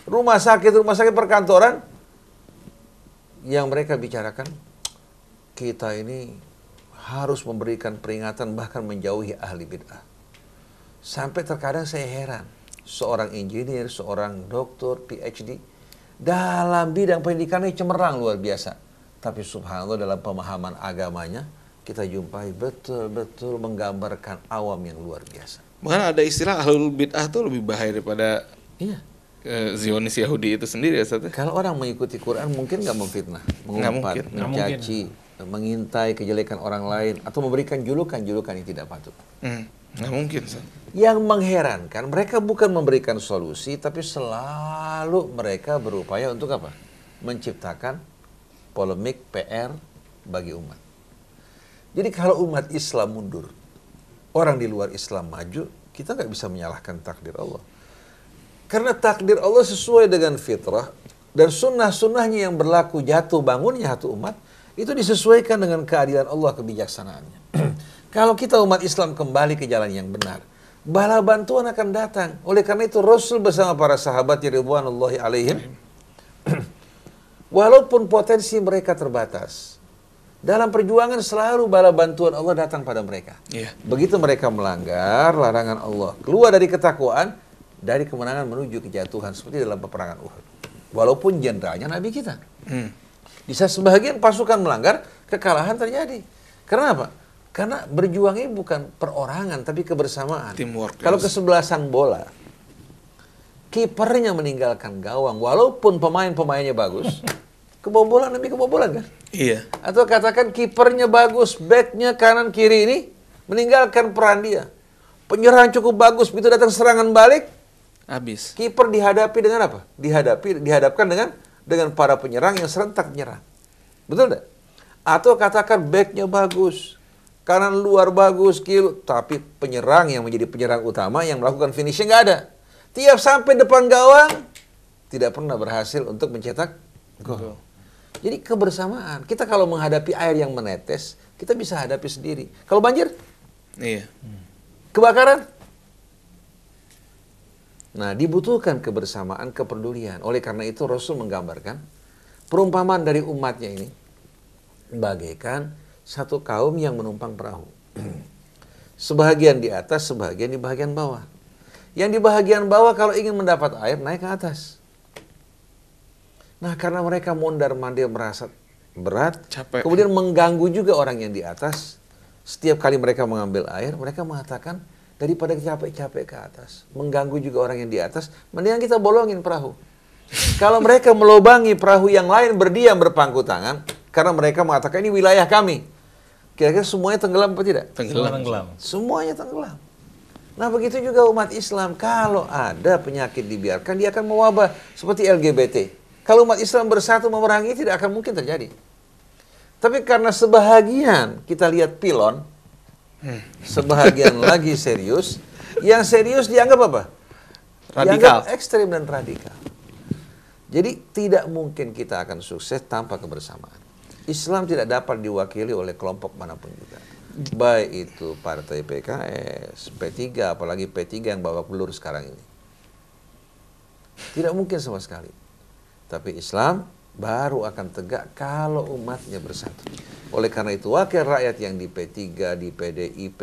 B: rumah sakit perkantoran, yang mereka bicarakan, kita ini harus memberikan peringatan bahkan menjauhi ahli bid'ah. Sampai terkadang saya heran, seorang engineer, seorang doktor, PhD, dalam bidang pendidikannya cemerlang luar biasa. Tapi subhanallah dalam pemahaman agamanya, kita jumpai betul-betul menggambarkan awam yang luar biasa.
C: Bahkan ada istilah ahlul bid'ah itu lebih bahaya daripada Zionis Yahudi itu sendiri ya Ustaz.
B: Kalau orang mengikuti Quran mungkin nggak memfitnah, mengumpat, mencaci, mengintai kejelekan orang lain, atau memberikan julukan-julukan yang tidak patut.
C: Nggak mungkin, Ustaz.
B: Yang mengherankan, mereka bukan memberikan solusi, tapi selalu mereka berupaya untuk apa? Menciptakan polemik, PR bagi umat. Jadi kalau umat Islam mundur, orang di luar Islam maju, kita nggak bisa menyalahkan takdir Allah. Karena takdir Allah sesuai dengan fitrah, dan sunnah-sunnahnya yang berlaku jatuh bangunnya satu umat, itu disesuaikan dengan keadilan Allah, kebijaksanaannya. Kalau kita umat Islam kembali ke jalan yang benar, bala bantuan akan datang. Oleh karena itu Rasul bersama para sahabat ridwanullahi alaihim, walaupun potensi mereka terbatas, dalam perjuangan selalu bala bantuan Allah datang pada mereka.
C: Iya.
B: Begitu mereka melanggar larangan Allah, keluar dari ketakwaan, dari kemenangan menuju kejatuhan, seperti dalam peperangan Uhud. Walaupun jenderalnya Nabi kita. Di saat sebagian pasukan melanggar, kekalahan terjadi. Karena apa? Karena berjuang ini bukan perorangan, tapi kebersamaan.
C: Teamwork.
B: Kalau kesebelasan bola, kipernya meninggalkan gawang, walaupun pemain-pemainnya bagus, kebobolan demi kebobolan kan?
C: Iya.
B: Atau katakan kipernya bagus, backnya kanan kiri ini meninggalkan peran dia. Penyerang cukup bagus, begitu datang serangan balik,
C: Habis.
B: kiper dihadapi dengan apa? Dihadapkan dengan para penyerang yang serentak menyerang. Betul tidak? Atau katakan backnya bagus, kanan luar bagus, kiri, tapi penyerang yang menjadi penyerang utama yang melakukan finishing nggak ada. Tiap sampai depan gawang, tidak pernah berhasil untuk mencetak gol. Jadi kebersamaan. Kita kalau menghadapi air yang menetes, kita bisa hadapi sendiri. Kalau banjir,
C: Iya.
B: kebakaran, nah, dibutuhkan kebersamaan, kepedulian. Oleh karena itu Rasul menggambarkan perumpamaan dari umatnya ini bagaikan satu kaum yang menumpang perahu. Sebahagian di atas, sebahagian di bagian bawah. Yang di bagian bawah kalau ingin mendapat air, naik ke atas. Nah, karena mereka mondar-mandir merasa berat,
C: Capek.
B: kemudian mengganggu juga orang yang di atas. Setiap kali mereka mengambil air, mereka mengatakan, daripada capek-capek ke atas, mengganggu juga orang yang di atas, mendingan kita bolongin perahu. Kalau mereka melobangi perahu yang lain berdiam berpangku tangan, karena mereka mengatakan ini wilayah kami. Kira-kira semuanya tenggelam apa tidak?
C: Tenggelam.
B: Semuanya tenggelam. Nah, begitu juga umat Islam. Kalau ada penyakit dibiarkan, dia akan mewabah. Seperti LGBT. Kalau umat Islam bersatu memerangi, tidak akan mungkin terjadi. Tapi karena sebahagian kita lihat pilon, sebahagian lagi serius, yang serius dianggap apa?
C: Radikal.
B: Dianggap ekstrem dan radikal. Jadi tidak mungkin kita akan sukses tanpa kebersamaan. Islam tidak dapat diwakili oleh kelompok manapun juga. Baik itu partai PKS, P3, apalagi P3 yang babak belur sekarang ini. Tidak mungkin sama sekali. Tapi Islam baru akan tegak kalau umatnya bersatu. Oleh karena itu wakil rakyat yang di P3, di PDIP,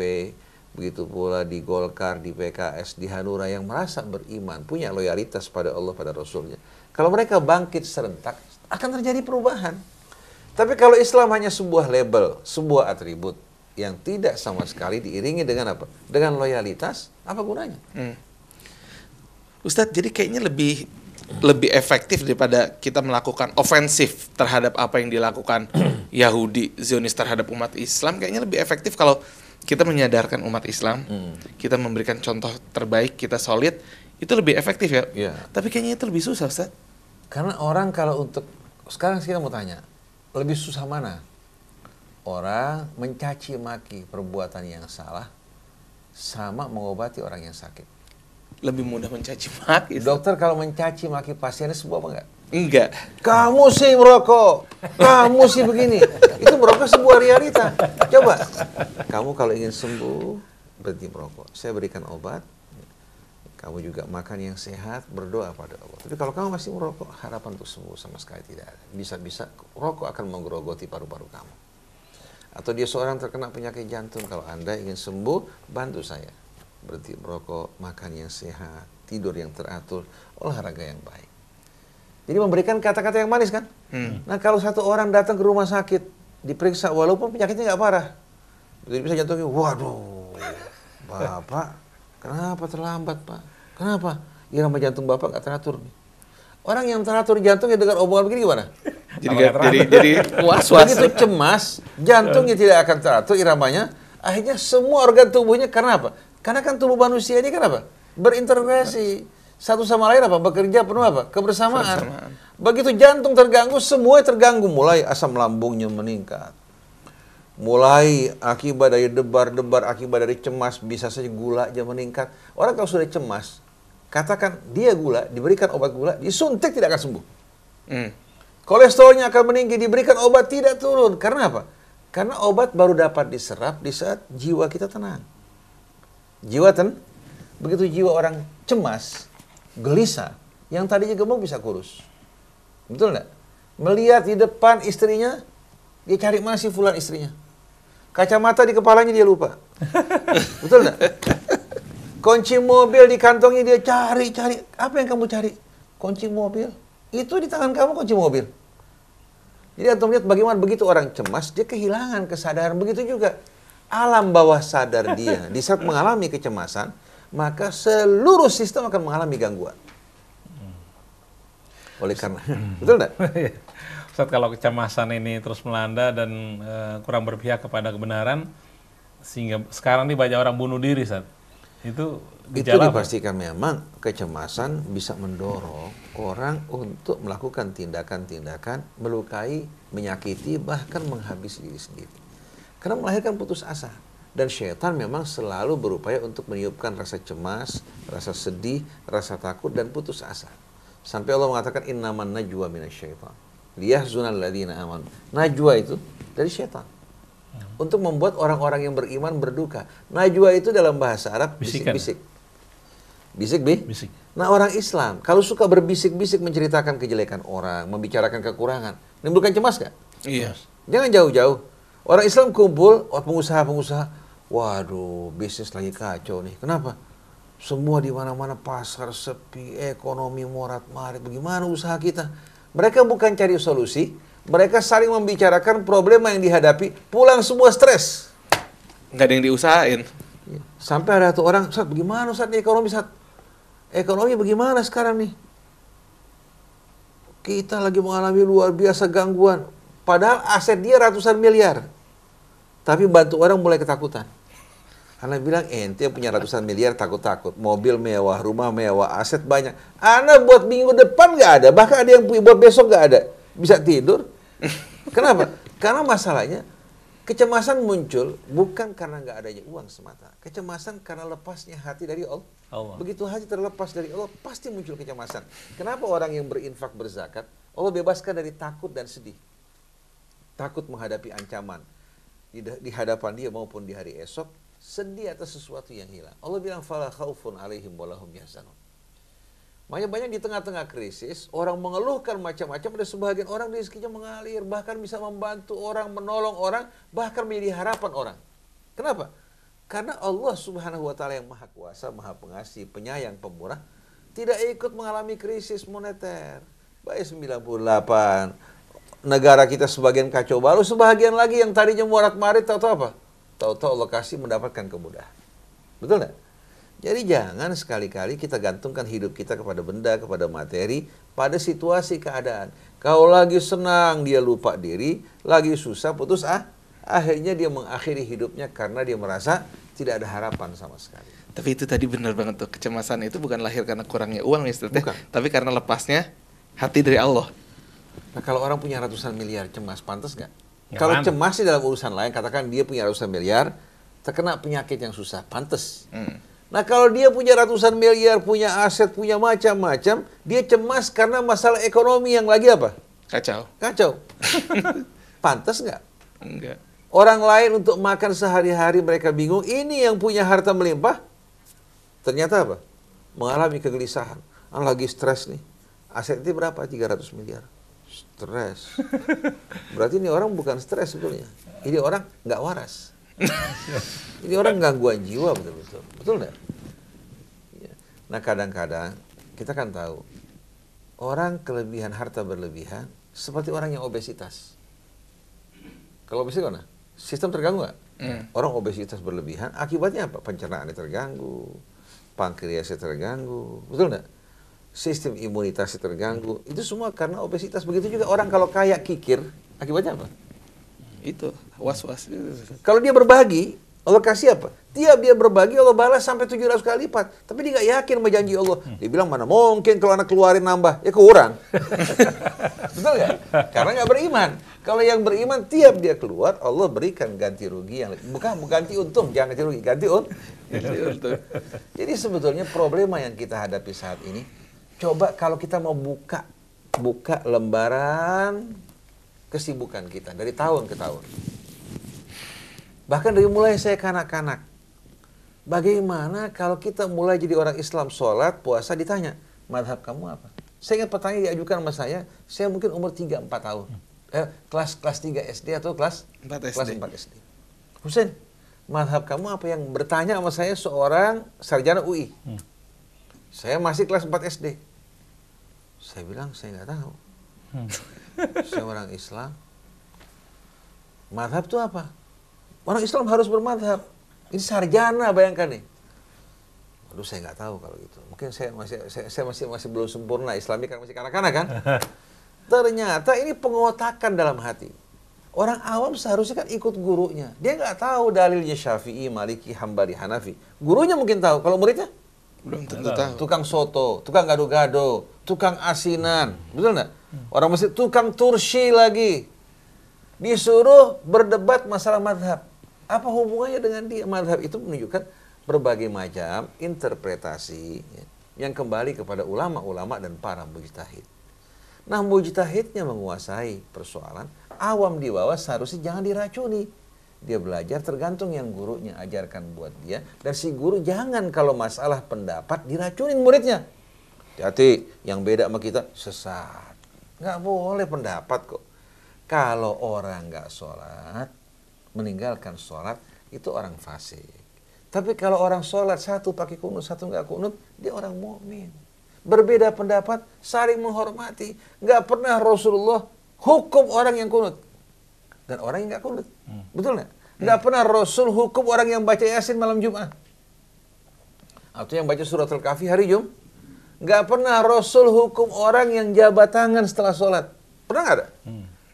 B: begitu pula di Golkar, di PKS, di Hanura yang merasa beriman, punya loyalitas pada Allah, pada Rasulnya. Kalau mereka bangkit serentak, akan terjadi perubahan. Tapi kalau Islam hanya sebuah label, sebuah atribut yang tidak sama sekali diiringi dengan apa? Dengan loyalitas, apa gunanya?
C: Ustadz, jadi kayaknya lebih efektif daripada kita melakukan ofensif terhadap apa yang dilakukan Yahudi, Zionis terhadap umat Islam. Kayaknya lebih efektif kalau kita menyadarkan umat Islam, kita memberikan contoh terbaik, kita solid, itu lebih efektif ya.
B: Iya.
C: Tapi kayaknya itu lebih susah, Ustaz.
B: Karena orang kalau untuk, sekarang kita mau tanya, lebih susah mana? Orang mencaci maki perbuatan yang salah sama mengobati orang yang sakit.
C: Lebih mudah mencaci maki.
B: Dokter kalau mencaci maki pasiennya sembuh apa enggak?
C: Enggak.
B: Kamu sih merokok, kamu sih begini. Itu merokok sebuah realita. Coba, kamu kalau ingin sembuh, berhenti merokok. Saya berikan obat, kamu juga makan yang sehat, berdoa pada Allah. Tapi kalau kamu masih merokok, harapan untuk sembuh sama sekali tidak ada. Bisa-bisa rokok akan menggerogoti paru-paru kamu. Atau dia seorang terkena penyakit jantung, kalau Anda ingin sembuh, bantu saya. Berhenti merokok, makan yang sehat, tidur yang teratur, olahraga yang baik. Jadi memberikan kata-kata yang manis kan? Nah, kalau satu orang datang ke rumah sakit, diperiksa walaupun penyakitnya nggak parah, bisa jantungnya, waduh, Bapak, kenapa terlambat Pak? Kenapa? Irama jantung Bapak nggak teratur nih. Orang yang teratur jantungnya dengan omongan begini gimana?
C: Jadi was-was.
B: Begitu cemas, jantungnya tidak akan teratur iramanya, akhirnya semua organ tubuhnya karena apa? Karena kan tubuh manusia ini kan apa? Berintegrasi. Satu sama lain apa? Bekerja penuh apa? Kebersamaan. Begitu jantung terganggu, semua terganggu. Mulai asam lambungnya meningkat. Mulai akibat dari debar-debar, akibat dari cemas, bisa saja gula aja meningkat. Orang kalau sudah cemas, katakan dia gula, diberikan obat gula, disuntik tidak akan sembuh. Kolesterolnya akan meninggi, diberikan obat tidak turun. Karena apa? Karena obat baru dapat diserap di saat jiwa kita tenang. Begitu jiwa orang cemas, gelisah, yang tadinya gemuk bisa kurus. Betul enggak? Melihat di depan istrinya, dia cari mana si fulan istrinya. Kacamata di kepalanya dia lupa. Betul enggak? Kunci mobil di kantongnya dia cari. Apa yang kamu cari? Kunci mobil. Itu di tangan kamu kunci mobil. Jadi antum lihat bagaimana begitu orang cemas, dia kehilangan kesadaran. Begitu juga alam bawah sadar dia. Di saat mengalami kecemasan, maka seluruh sistem akan mengalami gangguan. Oleh karena, betul enggak?
A: Ustaz, kalau kecemasan ini terus melanda dan kurang berpihak kepada kebenaran, sehingga sekarang ini banyak orang bunuh diri, Ustaz. Itu
B: dipastikan memang kecemasan bisa mendorong orang untuk melakukan tindakan-tindakan melukai, menyakiti, bahkan menghabisi diri sendiri. Karena melahirkan putus asa. Dan syaitan memang selalu berupaya untuk meniupkan rasa cemas, rasa sedih, rasa takut, dan putus asa. Sampai Allah mengatakan, innaman najwa minasyaitan liyahzunal ladzina amanu. Najwa itu dari syaitan. Untuk membuat orang-orang yang beriman berduka. Najwa itu dalam bahasa Arab bisik-bisik. Bisik. Nah, orang Islam kalau suka berbisik-bisik menceritakan kejelekan orang, membicarakan kekurangan, menimbulkan cemas gak?
C: Iya.
B: Jangan jauh-jauh. Orang Islam kumpul, pengusaha-pengusaha, waduh, bisnis lagi kacau nih. Kenapa? Semua di mana-mana pasar sepi, ekonomi morat-marit. Bagaimana usaha kita? Mereka bukan cari solusi, mereka saling membicarakan problema yang dihadapi, pulang semua stres.
C: Nggak ada yang diusahain.
B: Sampai ada satu orang, Ustaz, bagaimana Ustaz ekonomi, Ustaz? Ekonomi bagaimana sekarang nih? Kita lagi mengalami luar biasa gangguan. Padahal aset dia ratusan miliar. Tapi bantu orang mulai ketakutan. Karena bilang, ente punya ratusan miliar takut-takut. Mobil mewah, rumah mewah, aset banyak. Ana buat minggu depan nggak ada. Bahkan ada yang buat besok nggak ada. Bisa tidur. Kenapa? Karena masalahnya, kecemasan muncul bukan karena nggak adanya uang semata. Kecemasan karena lepasnya hati dari Allah. Begitu hati terlepas dari Allah, pasti muncul kecemasan. Kenapa orang yang berinfak berzakat, Allah bebaskan dari takut dan sedih. Takut menghadapi ancaman di hadapan dia maupun di hari esok, sedih atas sesuatu yang hilang. Allah bilang fala khaufun alaihim walahum yahzanun. Makanya banyak di tengah-tengah krisis orang mengeluhkan macam-macam, ada sebagian orang rezekinya mengalir, bahkan bisa membantu orang, menolong orang, bahkan menjadi harapan orang. Kenapa? Karena Allah Subhanahu wa taala yang Maha Kuasa, Maha Pengasih, Penyayang, Pemurah, tidak ikut mengalami krisis moneter. Baik 98 negara kita sebagian kacau balau, sebagian lagi yang tadinya morat-marit tahu-tahu apa? Tahu-tahu Allah kasih mendapatkan kemudahan. Betul nggak? Jadi jangan sekali-kali kita gantungkan hidup kita kepada benda, kepada materi, pada situasi keadaan. Kalau lagi senang dia lupa diri, lagi susah putus akhirnya dia mengakhiri hidupnya karena dia merasa tidak ada harapan sama sekali.
C: Tapi itu tadi benar banget tuh, kecemasan itu bukan lahir karena kurangnya uang ya, tapi karena lepasnya hati dari Allah.
B: Nah, kalau orang punya ratusan miliar cemas, pantas nggak? Kalau cemas sih dalam urusan lain, katakan dia punya ratusan miliar, terkena penyakit yang susah, pantas. Nah, kalau dia punya ratusan miliar, punya aset, punya macam-macam, dia cemas karena masalah ekonomi yang lagi apa? Kacau. Pantas nggak?
C: Enggak.
B: Orang lain untuk makan sehari-hari mereka bingung, ini yang punya harta melimpah, ternyata apa? Mengalami kegelisahan. Lagi stres nih. Asetnya berapa? 300 miliar. Stres. Berarti ini orang bukan stres sebetulnya. Ini orang nggak waras. Ini orang gangguan jiwa betul-betul. Betul nggak? Nah, kadang-kadang kita kan tahu orang kelebihan harta berlebihan seperti orang yang obesitas. Kalau obesitas mana? Sistem terganggu nggak? Orang obesitas berlebihan akibatnya apa? Pencernaannya terganggu, pankreasnya terganggu, betul nggak? Sistem imunitasnya terganggu. Itu semua karena obesitas. Begitu juga orang kalau kaya kikir, akibatnya apa?
C: Itu was-was.
B: Kalau dia berbagi, Allah kasih apa? Tiap dia berbagi, Allah balas sampai 700 kali lipat. Tapi dia nggak yakin sama janji Allah. Dia bilang, mana mungkin kalau anak keluarin nambah, ya kurang. Betul nggak? Karena nggak beriman. Kalau yang beriman, tiap dia keluar, Allah berikan ganti rugi yang bukan ganti untung, jangan ganti rugi, ganti untung. Jadi sebetulnya problema yang kita hadapi saat ini, coba kalau kita mau buka lembaran kesibukan kita dari tahun ke tahun. Bahkan dari mulai saya kanak-kanak. Bagaimana kalau kita mulai jadi orang Islam, sholat, puasa, ditanya, mazhab kamu apa? Saya ingat pertanyaan diajukan sama saya mungkin umur 3-4 tahun. Kelas 3 SD atau kelas 4 SD. Husain, mazhab kamu apa? Yang bertanya sama saya seorang sarjana UI. Saya masih kelas 4 SD. Saya bilang, saya nggak tahu. Saya orang Islam. Mazhab itu apa? Orang Islam harus bermadhab. Ini sarjana, bayangkan nih. Aduh, saya nggak tahu kalau gitu. Mungkin saya masih belum sempurna Islami karena masih kanak-kanak kan. Ternyata ini pengotakan dalam hati. Orang awam seharusnya kan ikut gurunya. Dia nggak tahu dalilnya Syafi'i, Maliki, Hambali, Hanafi. Gurunya mungkin tahu. Kalau muridnya
C: belum tentu tahu.
B: Tukang soto, tukang gado-gado, tukang asinan, betul nggak? Orang mesti tukang tursi lagi. Disuruh berdebat masalah madhab. Apa hubungannya dengan dia? Madhab itu menunjukkan berbagai macam interpretasi yang kembali kepada ulama-ulama dan para mujtahid. Nah, mujtahidnya menguasai persoalan, awam di bawah seharusnya jangan diracuni. Dia belajar tergantung yang gurunya ajarkan buat dia. Dan si guru jangan kalau masalah pendapat diracunin muridnya. Hati-hati, yang beda sama kita sesat. Nggak boleh pendapat kok. Kalau orang nggak sholat, meninggalkan sholat, itu orang fasik. Tapi kalau orang sholat, satu pakai kunut, satu nggak kunut, dia orang mukmin. Berbeda pendapat, saling menghormati. Nggak pernah Rasulullah hukum orang yang kunut dan orang yang nggak kunut. Betul nggak? Nggak pernah Rasul hukum orang yang baca Yasin malam Jumat atau yang baca surat Al-Kahfi hari Jumat. Nggak pernah Rasul hukum orang yang jabat tangan setelah sholat. Pernah nggak ada?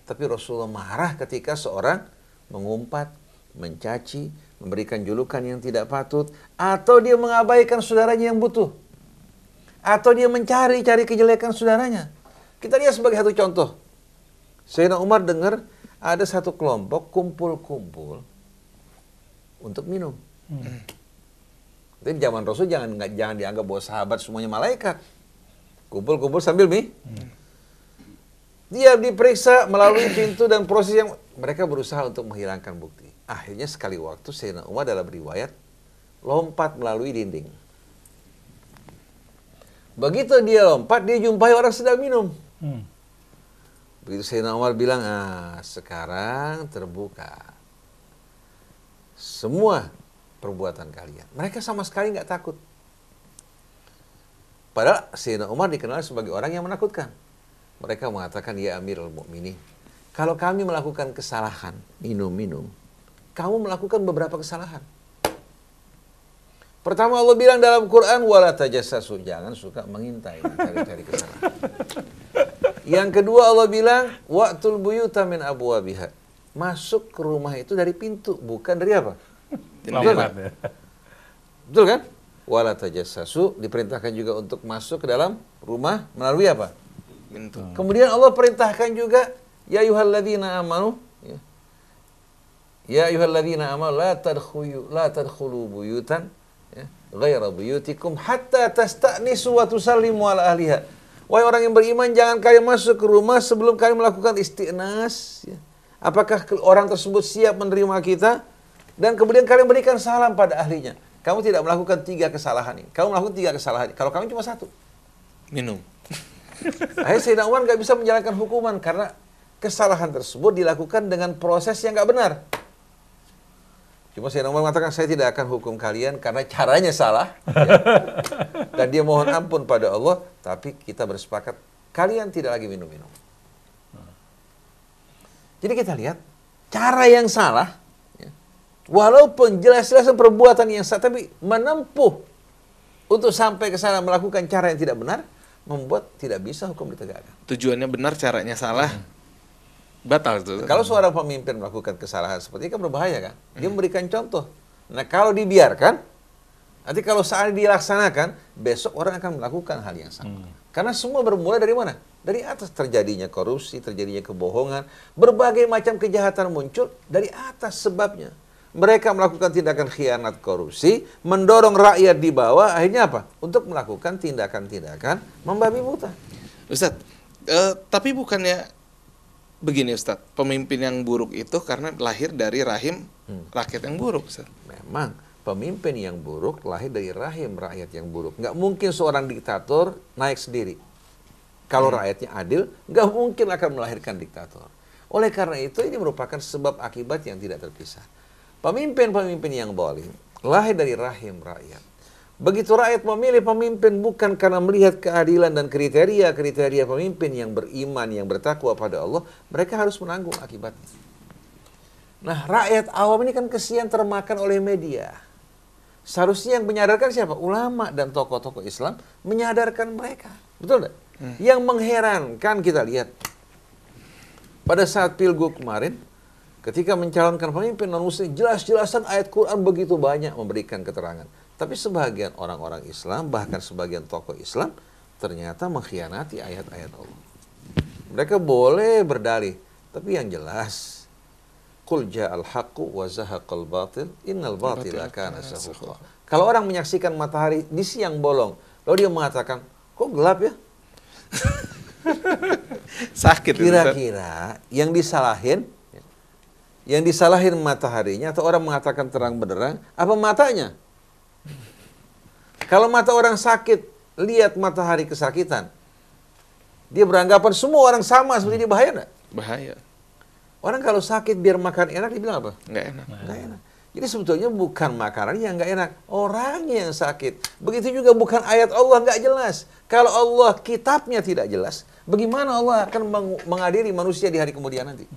B: Tapi Rasulullah marah ketika seorang mengumpat, mencaci, memberikan julukan yang tidak patut, atau dia mengabaikan saudaranya yang butuh, atau dia mencari-cari kejelekan saudaranya. Kita lihat sebagai satu contoh. Sayyidina Umar dengar ada satu kelompok kumpul-kumpul untuk minum. Jadi zaman Rasul jangan dianggap bahwa sahabat semuanya malaikat. Kumpul-kumpul sambil dia diperiksa melalui pintu dan proses yang mereka berusaha untuk menghilangkan bukti. Akhirnya sekali waktu Sayyidina Umar dalam riwayat lompat melalui dinding. Begitu dia lompat, dia jumpai orang sedang minum. Begitu Sayyidina Umar bilang, sekarang terbuka semua perbuatan kalian. Mereka sama sekali nggak takut. Padahal Sayyidina Umar dikenal sebagai orang yang menakutkan. Mereka mengatakan, ya Amirul Mukminin, kalau kami melakukan kesalahan, minum-minum, kamu melakukan beberapa kesalahan. Pertama Allah bilang dalam Quran, wala tajassasu, jangan suka mengintai, cari-cari kesalahan. Yang kedua Allah bilang, wa'tul buyuta min abwabiha, masuk ke rumah itu dari pintu, bukan dari apa? Betul kan? Betul kan? Wala tajassasu, diperintahkan juga untuk masuk ke dalam rumah melalui apa? Pintu. Kemudian Allah perintahkan juga, ya ayyuhalladzina amanu, ya ayyuhalladzina amanu la tadkhulu buyutan ghaira buyutikum hatta tasta'nisu wa tusallimu ala ahliha. Wahai orang yang beriman, jangan kalian masuk ke rumah sebelum kalian melakukan isti'nas. Apakah orang tersebut siap menerima kita? Dan kemudian kalian berikan salam pada ahlinya. Kamu tidak melakukan 3 kesalahan ini. Kamu melakukan 3 kesalahan ini. Kalau kami cuma 1. Minum. Akhirnya Sayyidina Umar nggak bisa menjalankan hukuman karena kesalahan tersebut dilakukan dengan proses yang nggak benar. Cuma Sayyidina Umar mengatakan, saya tidak akan hukum kalian karena caranya salah. Ya. Dan dia mohon ampun pada Allah, tapi kita bersepakat, kalian tidak lagi minum-minum. Jadi kita lihat, cara yang salah, ya, walaupun jelas-jelas perbuatan yang salah, tapi menempuh untuk sampai ke sana melakukan cara yang tidak benar, membuat tidak bisa hukum ditegakkan.
C: Tujuannya benar, caranya salah, batal itu.
B: Kalau seorang pemimpin melakukan kesalahan seperti ini kan berbahaya kan? Dia memberikan contoh Nah, kalau dibiarkan, nanti kalau saat dilaksanakan, besok orang akan melakukan hal yang sama. Karena semua bermula dari mana? Dari atas. Terjadinya korupsi, terjadinya kebohongan, berbagai macam kejahatan muncul dari atas sebabnya. Mereka melakukan tindakan khianat korupsi, mendorong rakyat di bawah, akhirnya apa? Untuk melakukan tindakan-tindakan membabi buta.
C: Ustadz, tapi bukannya begini Ustadz, pemimpin yang buruk itu karena lahir dari rahim rakyat yang buruk, Ustadz.
B: Memang, pemimpin yang buruk lahir dari rahim rakyat yang buruk. Nggak mungkin seorang diktator naik sendiri. Kalau rakyatnya adil, nggak mungkin akan melahirkan diktator. Oleh karena itu, ini merupakan sebab akibat yang tidak terpisah. Pemimpin-pemimpin yang zalim lahir dari rahim rakyat. Begitu rakyat memilih pemimpin bukan karena melihat keadilan dan kriteria-kriteria pemimpin yang beriman, yang bertakwa pada Allah, mereka harus menanggung akibatnya. Nah, rakyat awam ini kan kesian termakan oleh media. Seharusnya yang menyadarkan siapa? Ulama dan tokoh-tokoh Islam menyadarkan mereka. Betul tidak? Yang mengherankan kita lihat, pada saat Pilgub kemarin, ketika mencalonkan pemimpin non-muslim, jelas-jelasan ayat Quran begitu banyak memberikan keterangan. Tapi sebagian orang-orang Islam, bahkan sebagian tokoh Islam, ternyata mengkhianati ayat-ayat Allah. Mereka boleh berdalih, tapi yang jelas, Qul ja'al haqqu wa zahaqal batil, innal batila kana zahuqa. Kalau orang menyaksikan matahari di siang bolong, lalu dia mengatakan, kok gelap ya?
C: Sakit.
B: Kira-kira yang disalahin mataharinya atau orang mengatakan terang benderang, apa matanya? Kalau mata orang sakit, lihat matahari kesakitan, dia beranggapan semua orang sama seperti dia, bahaya enggak?
C: Bahaya.
B: Orang kalau sakit biar makan enak, dibilang apa?
C: Nggak enak.
B: Nggak enak. Jadi sebetulnya bukan makanan yang nggak enak, orangnya yang sakit. Begitu juga bukan ayat Allah nggak jelas. Kalau Allah kitabnya tidak jelas, bagaimana Allah akan mengadili manusia di hari kemudian nanti?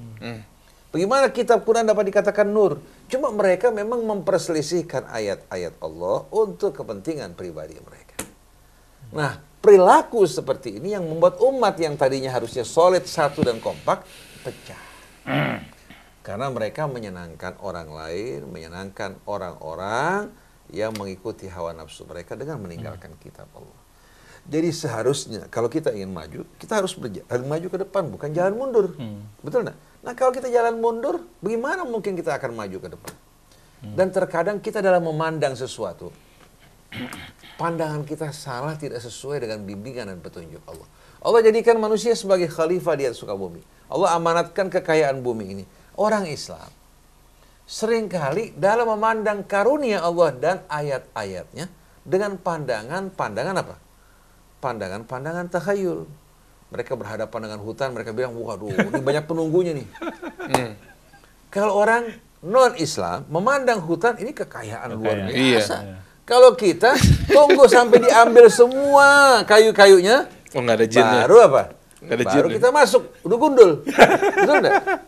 B: Bagaimana kitab Quran dapat dikatakan nur? Cuma mereka memang memperselisihkan ayat-ayat Allah untuk kepentingan pribadi mereka. Nah, perilaku seperti ini yang membuat umat yang tadinya harusnya solid, satu dan kompak, pecah. Karena mereka menyenangkan orang lain, menyenangkan orang-orang yang mengikuti hawa nafsu mereka dengan meninggalkan kitab Allah. Jadi seharusnya kalau kita ingin maju, kita harus maju ke depan, bukan jalan mundur. Betul nggak? Nah, kalau kita jalan mundur, bagaimana mungkin kita akan maju ke depan? Dan terkadang kita dalam memandang sesuatu, pandangan kita salah, tidak sesuai dengan bimbingan dan petunjuk Allah. Allah jadikan manusia sebagai khalifah di atas muka bumi. Allah amanatkan kekayaan bumi ini. Orang Islam seringkali dalam memandang karunia Allah dan ayat-ayatnya dengan pandangan apa? Pandangan takhayul. Mereka berhadapan dengan hutan, mereka bilang, waduh, ini banyak penunggunya nih. Kalau orang non-Islam memandang hutan, ini kekayaan luar biasa. Iya. Kalau kita tunggu sampai diambil semua kayu-kayunya,
C: nggak ada jinnya.
B: Baru apa?
C: Baru
B: kita masuk, udah gundul. Betul enggak?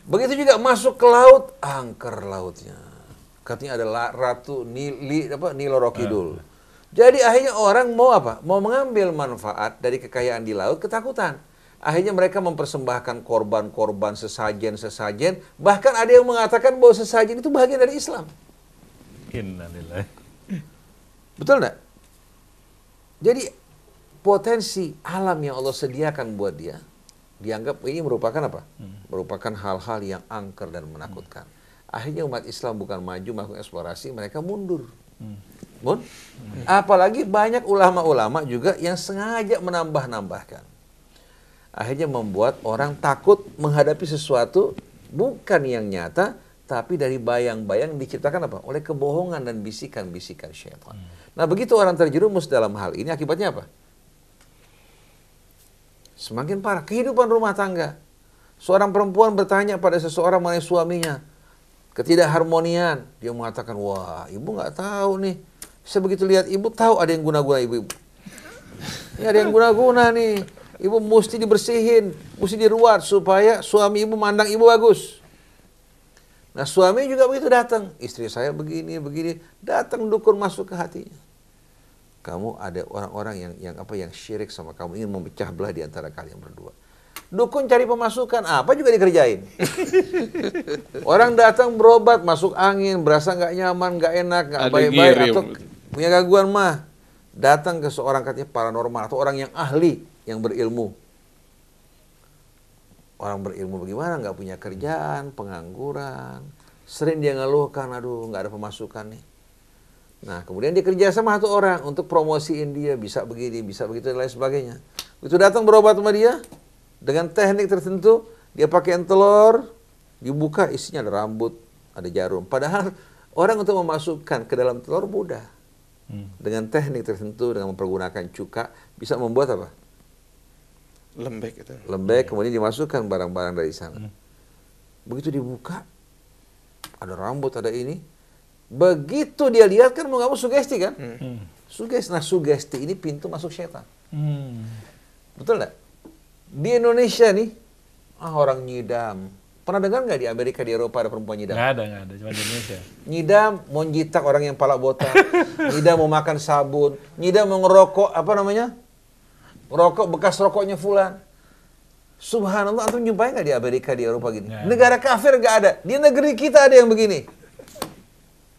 B: Begitu juga masuk ke laut, angker lautnya. Katanya ada ratu Niloro Kidul. Jadi akhirnya orang mau apa? Mau mengambil manfaat dari kekayaan di laut, ketakutan. Akhirnya mereka mempersembahkan korban-korban, sesajen-sesajen. Bahkan ada yang mengatakan bahwa sesajen itu bagian dari Islam.
A: Innalillahi.
B: Betul enggak? Jadi potensi alam yang Allah sediakan buat dia, dianggap ini merupakan apa? Merupakan hal-hal yang angker dan menakutkan. Akhirnya umat Islam bukan maju melakukan eksplorasi, mereka mundur. Apalagi banyak ulama-ulama juga yang sengaja menambah-nambahkan. Akhirnya membuat orang takut menghadapi sesuatu bukan yang nyata, tapi dari bayang-bayang diciptakan apa? Oleh kebohongan dan bisikan-bisikan syaitan. Nah, begitu orang terjerumus dalam hal ini, akibatnya apa? Semakin parah kehidupan rumah tangga. Seorang perempuan bertanya pada seseorang mengenai suaminya, ketidakharmonian. Dia mengatakan, wah, ibu nggak tahu nih. Saya begitu lihat ibu, tahu ada yang guna-guna ibu-ibu. Ini ada yang guna-guna nih. Ibu mesti dibersihin, mesti diruat supaya suami ibu mandang ibu bagus. Nah, suami juga begitu datang. Istri saya begini, datang dukun masuk ke hatinya. Kamu ada orang-orang yang syirik sama kamu, ingin memecah belah di antara kalian berdua. Dukun cari pemasukan, apa juga dikerjain. Orang datang berobat, masuk angin, berasa nggak nyaman, nggak enak, nggak baik-baik, atau punya gangguan mah, datang ke seorang katanya paranormal atau orang yang ahli, yang berilmu. Orang berilmu bagaimana? Nggak punya kerjaan, pengangguran, sering dia ngeluhkan, aduh nggak ada pemasukan nih. Nah, kemudian dia kerja sama satu orang untuk promosiin dia, bisa begini, bisa begitu, dan lain sebagainya. Itu datang berobat sama dia, dengan teknik tertentu, dia pakai telur, dibuka, isinya ada rambut, ada jarum. Padahal orang untuk memasukkan ke dalam telur mudah. Dengan teknik tertentu, dengan mempergunakan cuka, bisa membuat apa?
C: Lembek itu.
B: Lembek, kemudian dimasukkan barang-barang dari sana. Begitu dibuka, ada rambut, ada ini. Begitu dia lihat kan mau nggak mau sugesti kan? Sugesti. Nah, sugesti ini pintu masuk setan. Betul nggak? Di Indonesia nih, orang nyidam. Pernah dengar nggak di Amerika, di Eropa ada perempuan nyidam?
A: Nggak ada. Cuma di Indonesia.
B: Nyidam mau jitak orang yang pala botak. Nyidam mau makan sabun. Nyidam mau ngerokok, apa namanya? Rokok, bekas rokoknya fulan. Subhanallah, antum jumpai nggak di Amerika, di Eropa gini?
A: Nggak.
B: Negara kafir nggak ada. Di negeri kita ada yang begini.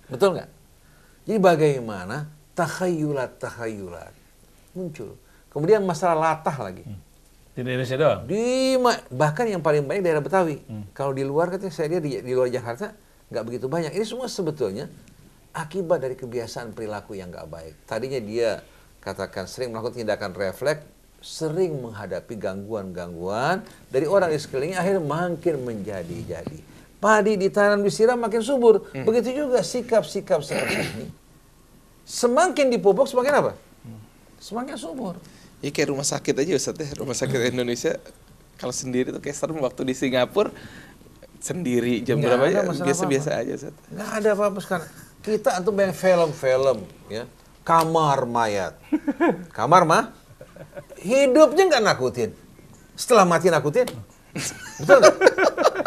B: Betul nggak? Jadi bagaimana takhayulat muncul. Kemudian masalah latah lagi.
A: Di Indonesia doang?
B: Bahkan yang paling banyak daerah Betawi. Kalau di luar katanya saya lihat di luar Jakarta nggak begitu banyak. Ini semua sebetulnya akibat dari kebiasaan perilaku yang nggak baik. Tadinya dia katakan sering melakukan tindakan refleks, sering menghadapi gangguan-gangguan dari orang di sekelilingnya, akhirnya makin menjadi-jadi. Padi ditanam disiram makin subur. Begitu juga sikap-sikap seperti ini. Semakin dipupuk semakin apa? Semakin subur.
C: Ya kayak rumah sakit aja Ustaz ya. Rumah sakit Indonesia kalau sendiri tuh kayak serem. Waktu di Singapura sendiri jam berapa aja biasa-biasa aja Ustaz.
B: Nggak ada apa-apa sekarang. Kita antum banyak film-film ya. Kamar mayat. Kamar mah hidupnya nggak nakutin. Setelah mati nakutin. Betul nggak?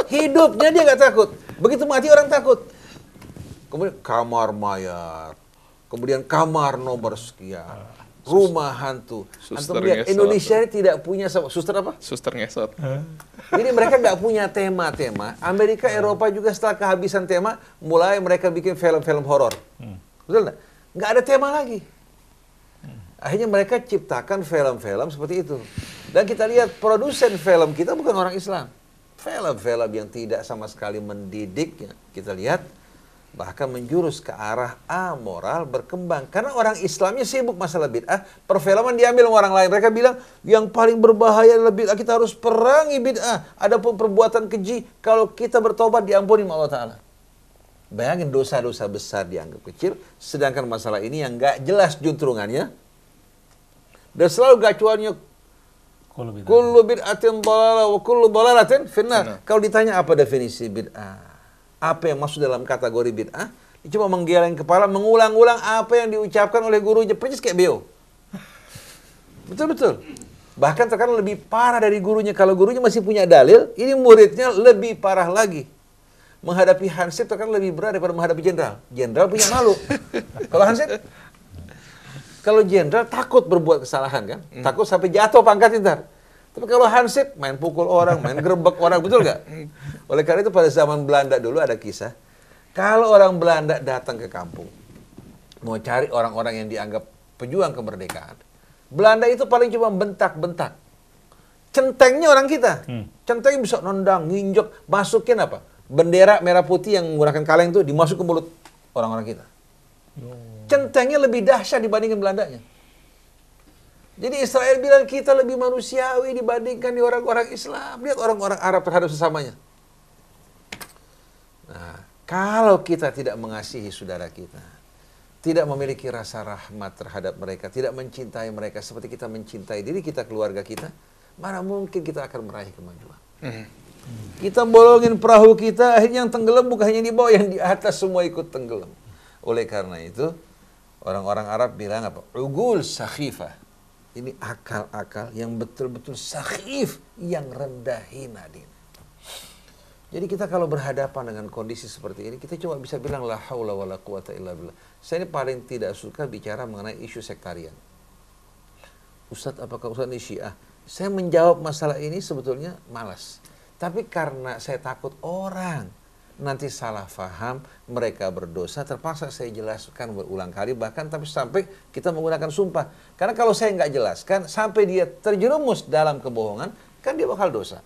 B: Hidupnya dia nggak takut. Begitu mati orang takut. Kemudian kamar mayat. Kemudian kamar nomor sekian. Rumah hantu. Antum lihat Indonesia ini tidak punya suster apa?
C: Suster ngesot.
B: Jadi mereka nggak punya tema-tema. Amerika, Eropa juga setelah kehabisan tema, mulai mereka bikin film-film horor. Betul nggak? Nggak ada tema lagi. Akhirnya mereka ciptakan film-film seperti itu. Dan kita lihat produsen film kita bukan orang Islam. Film-film yang tidak sama sekali mendidiknya, kita lihat bahkan menjurus ke arah amoral berkembang. Karena orang Islamnya sibuk masalah bid'ah, perfilman diambil orang lain. Mereka bilang yang paling berbahaya adalah bid'ah, kita harus perangi bid'ah. Adapun perbuatan keji, kalau kita bertobat diampuni Allah Ta'ala. Bayangin dosa-dosa besar dianggap kecil, sedangkan masalah ini yang nggak jelas juntrungannya. Dan selalu gacuannya kullu bid'atin dhalalah wa kullu dhalalatin finnar. Kalau ditanya apa definisi bid'ah, apa yang masuk dalam kategori bid'ah, dia cuma menggeleng kepala, mengulang-ulang apa yang diucapkan oleh gurunya, persis kayak beliau. Betul-betul. Bahkan terkadang lebih parah dari gurunya. Kalau gurunya masih punya dalil, ini muridnya lebih parah lagi. Menghadapi Hansip terkadang lebih berat daripada menghadapi jenderal. Jenderal punya malu. Kalau Hansip, kalau jenderal takut berbuat kesalahan kan, takut sampai jatuh pangkat ntar. Tapi kalau Hansip main pukul orang, main gerebek orang, betul nggak? Oleh karena itu pada zaman Belanda dulu ada kisah, kalau orang Belanda datang ke kampung, mau cari orang-orang yang dianggap pejuang kemerdekaan, Belanda itu paling cuma bentak-bentak. Centengnya orang kita, centengnya bisa nendang, nginjek, masukin apa? Bendera merah putih yang menggunakan kaleng itu dimasuk ke mulut orang-orang kita. Centengnya lebih dahsyat dibandingkan Belandanya. Jadi Israel bilang kita lebih manusiawi dibandingkan di orang-orang Islam. Lihat orang-orang Arab terhadap sesamanya. Nah, kalau kita tidak mengasihi saudara kita, tidak memiliki rasa rahmat terhadap mereka, tidak mencintai mereka seperti kita mencintai diri kita, keluarga kita, mana mungkin kita akan meraih kemajuan. Kita bolongin perahu kita, akhirnya yang tenggelam bukan hanya di bawah, yang di atas semua ikut tenggelam. Oleh karena itu, orang-orang Arab bilang apa? Ugul sakhifah. Ini akal-akal yang betul-betul sakhif, yang rendah hina. Jadi kita kalau berhadapan dengan kondisi seperti ini, kita cuma bisa bilang la haula wala quwata illa billah. Saya ini paling tidak suka bicara mengenai isu sektarian. Ustadz, apakah Ustadz ini Syiah? Saya menjawab masalah ini sebetulnya malas. Tapi karena saya takut orang nanti salah faham, mereka berdosa, terpaksa saya jelaskan berulang kali, bahkan tapi sampai kita menggunakan sumpah. Karena kalau saya nggak jelaskan, sampai dia terjerumus dalam kebohongan, kan dia bakal dosa.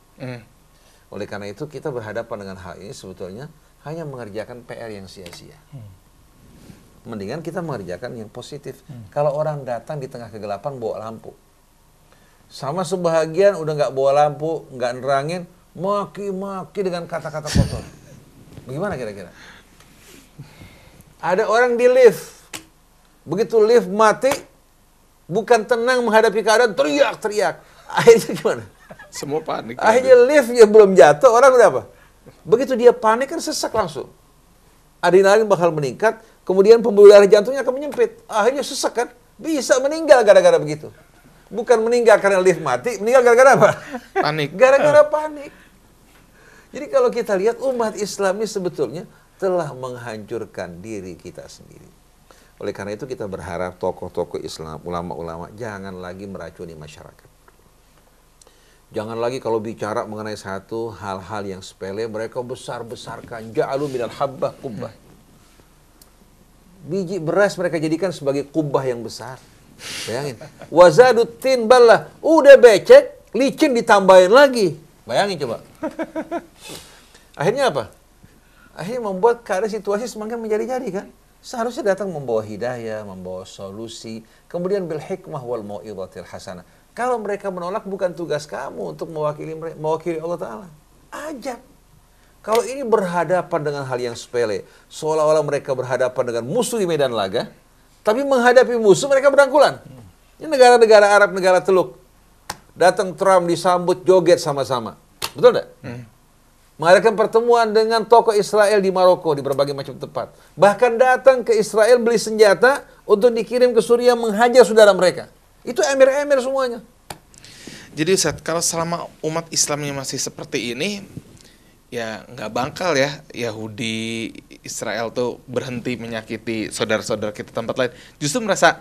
B: Oleh karena itu kita berhadapan dengan hal ini sebetulnya hanya mengerjakan PR yang sia-sia. Mendingan kita mengerjakan yang positif. Kalau orang datang di tengah kegelapan bawa lampu, sama sebahagian udah nggak bawa lampu, nggak nerangin, maki-maki dengan kata-kata kotor. Bagaimana kira-kira? Ada orang di lift, begitu lift mati, bukan tenang menghadapi keadaan, teriak-teriak. Akhirnya gimana?
C: Semua panik.
B: Akhirnya liftnya belum jatuh, orang udah apa? Begitu dia panik kan sesak langsung. Adrenalin bakal meningkat, kemudian pembuluh darah jantungnya akan menyempit. Akhirnya sesak kan? Bisa meninggal gara-gara begitu. Bukan meninggal karena lift mati, meninggal gara-gara apa?
C: Panik.
B: Gara-gara panik. Jadi kalau kita lihat umat Islam ini sebetulnya telah menghancurkan diri kita sendiri. Oleh karena itu kita berharap tokoh-tokoh Islam, ulama-ulama jangan lagi meracuni masyarakat. Jangan lagi kalau bicara mengenai satu hal-hal yang sepele, mereka besar-besarkan. Ja'alu minal habbah kubbah. Biji beras mereka jadikan sebagai kubah yang besar. Bayangin. Wazadutin ballah. Udah becek, licin ditambahin lagi. Bayangin coba. Akhirnya apa? Akhirnya membuat keadaan situasi semakin menjadi-jadi kan. Seharusnya datang membawa hidayah, membawa solusi. Kemudian bil hikmah wal mau'izatil hasanah. Kalau mereka menolak bukan tugas kamu untuk mewakili Allah Ta'ala. Ajak. Kalau ini berhadapan dengan hal yang sepele, seolah-olah mereka berhadapan dengan musuh di medan laga, tapi menghadapi musuh mereka berangkulan. Ini negara-negara Arab, negara Teluk. Datang Trump disambut joget sama-sama. Betul enggak? Mengadakan pertemuan dengan tokoh Israel di Maroko di berbagai macam tempat. Bahkan datang ke Israel beli senjata untuk dikirim ke Suriah menghajar saudara mereka. Itu emir-emir semuanya.
C: Jadi Ustaz, kalau selama umat Islamnya masih seperti ini, ya nggak bangkal ya Yahudi Israel tuh berhenti menyakiti saudara-saudara kita tempat lain. Justru merasa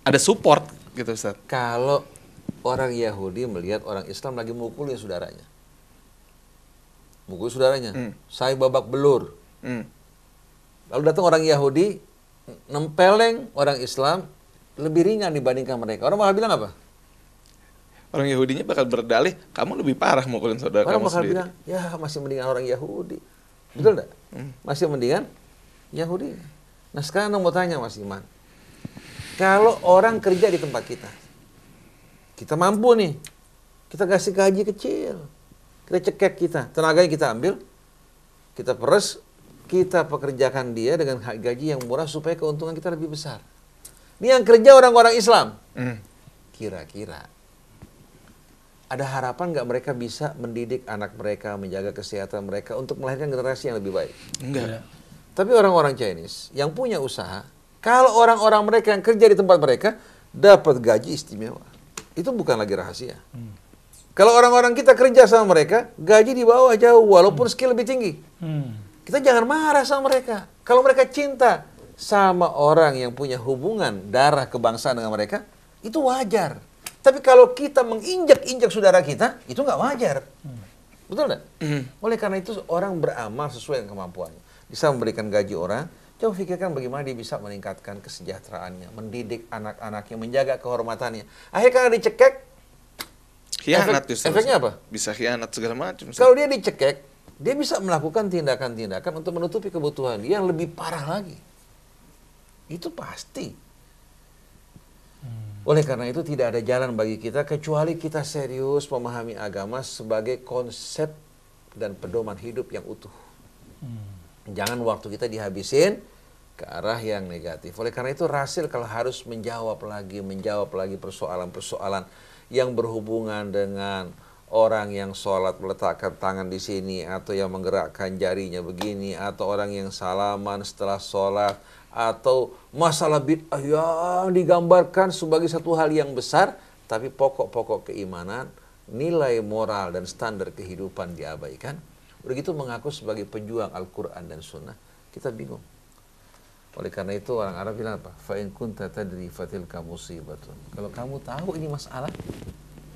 C: ada support gitu Ustaz.
B: Kalau orang Yahudi melihat orang Islam lagi mukulin saudaranya. Mukul saudaranya. Saya babak belur. Lalu datang orang Yahudi, nempeleng orang Islam, lebih ringan dibandingkan mereka. Orang bakal bilang apa?
C: Orang Yahudinya bakal berdalih, kamu lebih parah mukulin saudara
B: Orang
C: kamu
B: bakal
C: sendiri.
B: bilang, ya masih mendingan orang Yahudi. Betul enggak? Masih mendingan Yahudi. Nah sekarang mau tanya Mas Iman. Kalau orang kerja di tempat kita mampu nih, kita kasih gaji kecil, kita cekek kita, tenaganya kita ambil, kita peres, kita pekerjakan dia dengan gaji yang murah supaya keuntungan kita lebih besar. Ini yang kerja orang-orang Islam. Kira-kira ada harapan nggak mereka bisa mendidik anak mereka, menjaga kesehatan mereka untuk melahirkan generasi yang lebih baik?
C: Enggak.
B: Tapi orang-orang Chinese yang punya usaha, kalau orang-orang mereka yang kerja di tempat mereka dapat gaji istimewa, itu bukan lagi rahasia. Kalau orang-orang kita kerja sama mereka, gaji di bawah jauh, walaupun skill lebih tinggi. Kita jangan marah sama mereka. Kalau mereka cinta sama orang yang punya hubungan darah kebangsaan dengan mereka, itu wajar. Tapi kalau kita menginjak-injak saudara kita, itu nggak wajar. Betul nggak? Oleh karena itu orang beramal sesuai dengan kemampuannya. Bisa memberikan gaji orang, coba pikirkan bagaimana dia bisa meningkatkan kesejahteraannya, mendidik anak-anaknya, menjaga kehormatannya. Akhirnya karena dicekek,
C: Khianat
B: efeknya apa?
C: Bisa khianat segala macam.
B: Kalau dia dicekek, dia bisa melakukan tindakan-tindakan untuk menutupi kebutuhan dia yang lebih parah lagi. Itu pasti. Oleh karena itu tidak ada jalan bagi kita kecuali kita serius memahami agama sebagai konsep dan pedoman hidup yang utuh. Jangan waktu kita dihabisin ke arah yang negatif. Oleh karena itu Rasil kalau harus menjawab lagi persoalan-persoalan yang berhubungan dengan orang yang sholat meletakkan tangan di sini, atau yang menggerakkan jarinya begini, atau orang yang salaman setelah sholat, atau masalah bid'ah yang digambarkan sebagai satu hal yang besar, tapi pokok-pokok keimanan, nilai moral dan standar kehidupan diabaikan. Udah gitu mengaku sebagai pejuang Al-Quran dan Sunnah, kita bingung. Oleh karena itu orang Arab bilang apa? Fa in kunta tadri fatilka musibatun. Kalau kamu tahu ini masalah,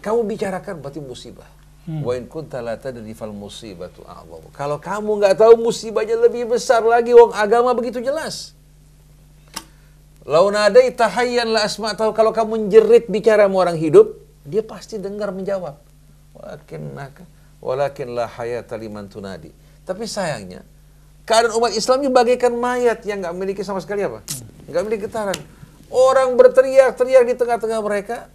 B: Kamu bicarakan berarti musibah. Wa in kunta la tadri fal musibatu a'zamu. Kalau kamu nggak tahu musibahnya lebih besar lagi, wong agama begitu jelas. Lau nadaita hayyan la asma'tahu. Kalau kamu jerit bicara sama orang hidup, dia pasti dengar menjawab. Walakin la hayata liman tunadi. Tapi sayangnya, keadaan umat Islam ini bagaikan mayat yang nggak memiliki sama sekali apa? Nggak memiliki getaran. Orang berteriak-teriak di tengah-tengah mereka,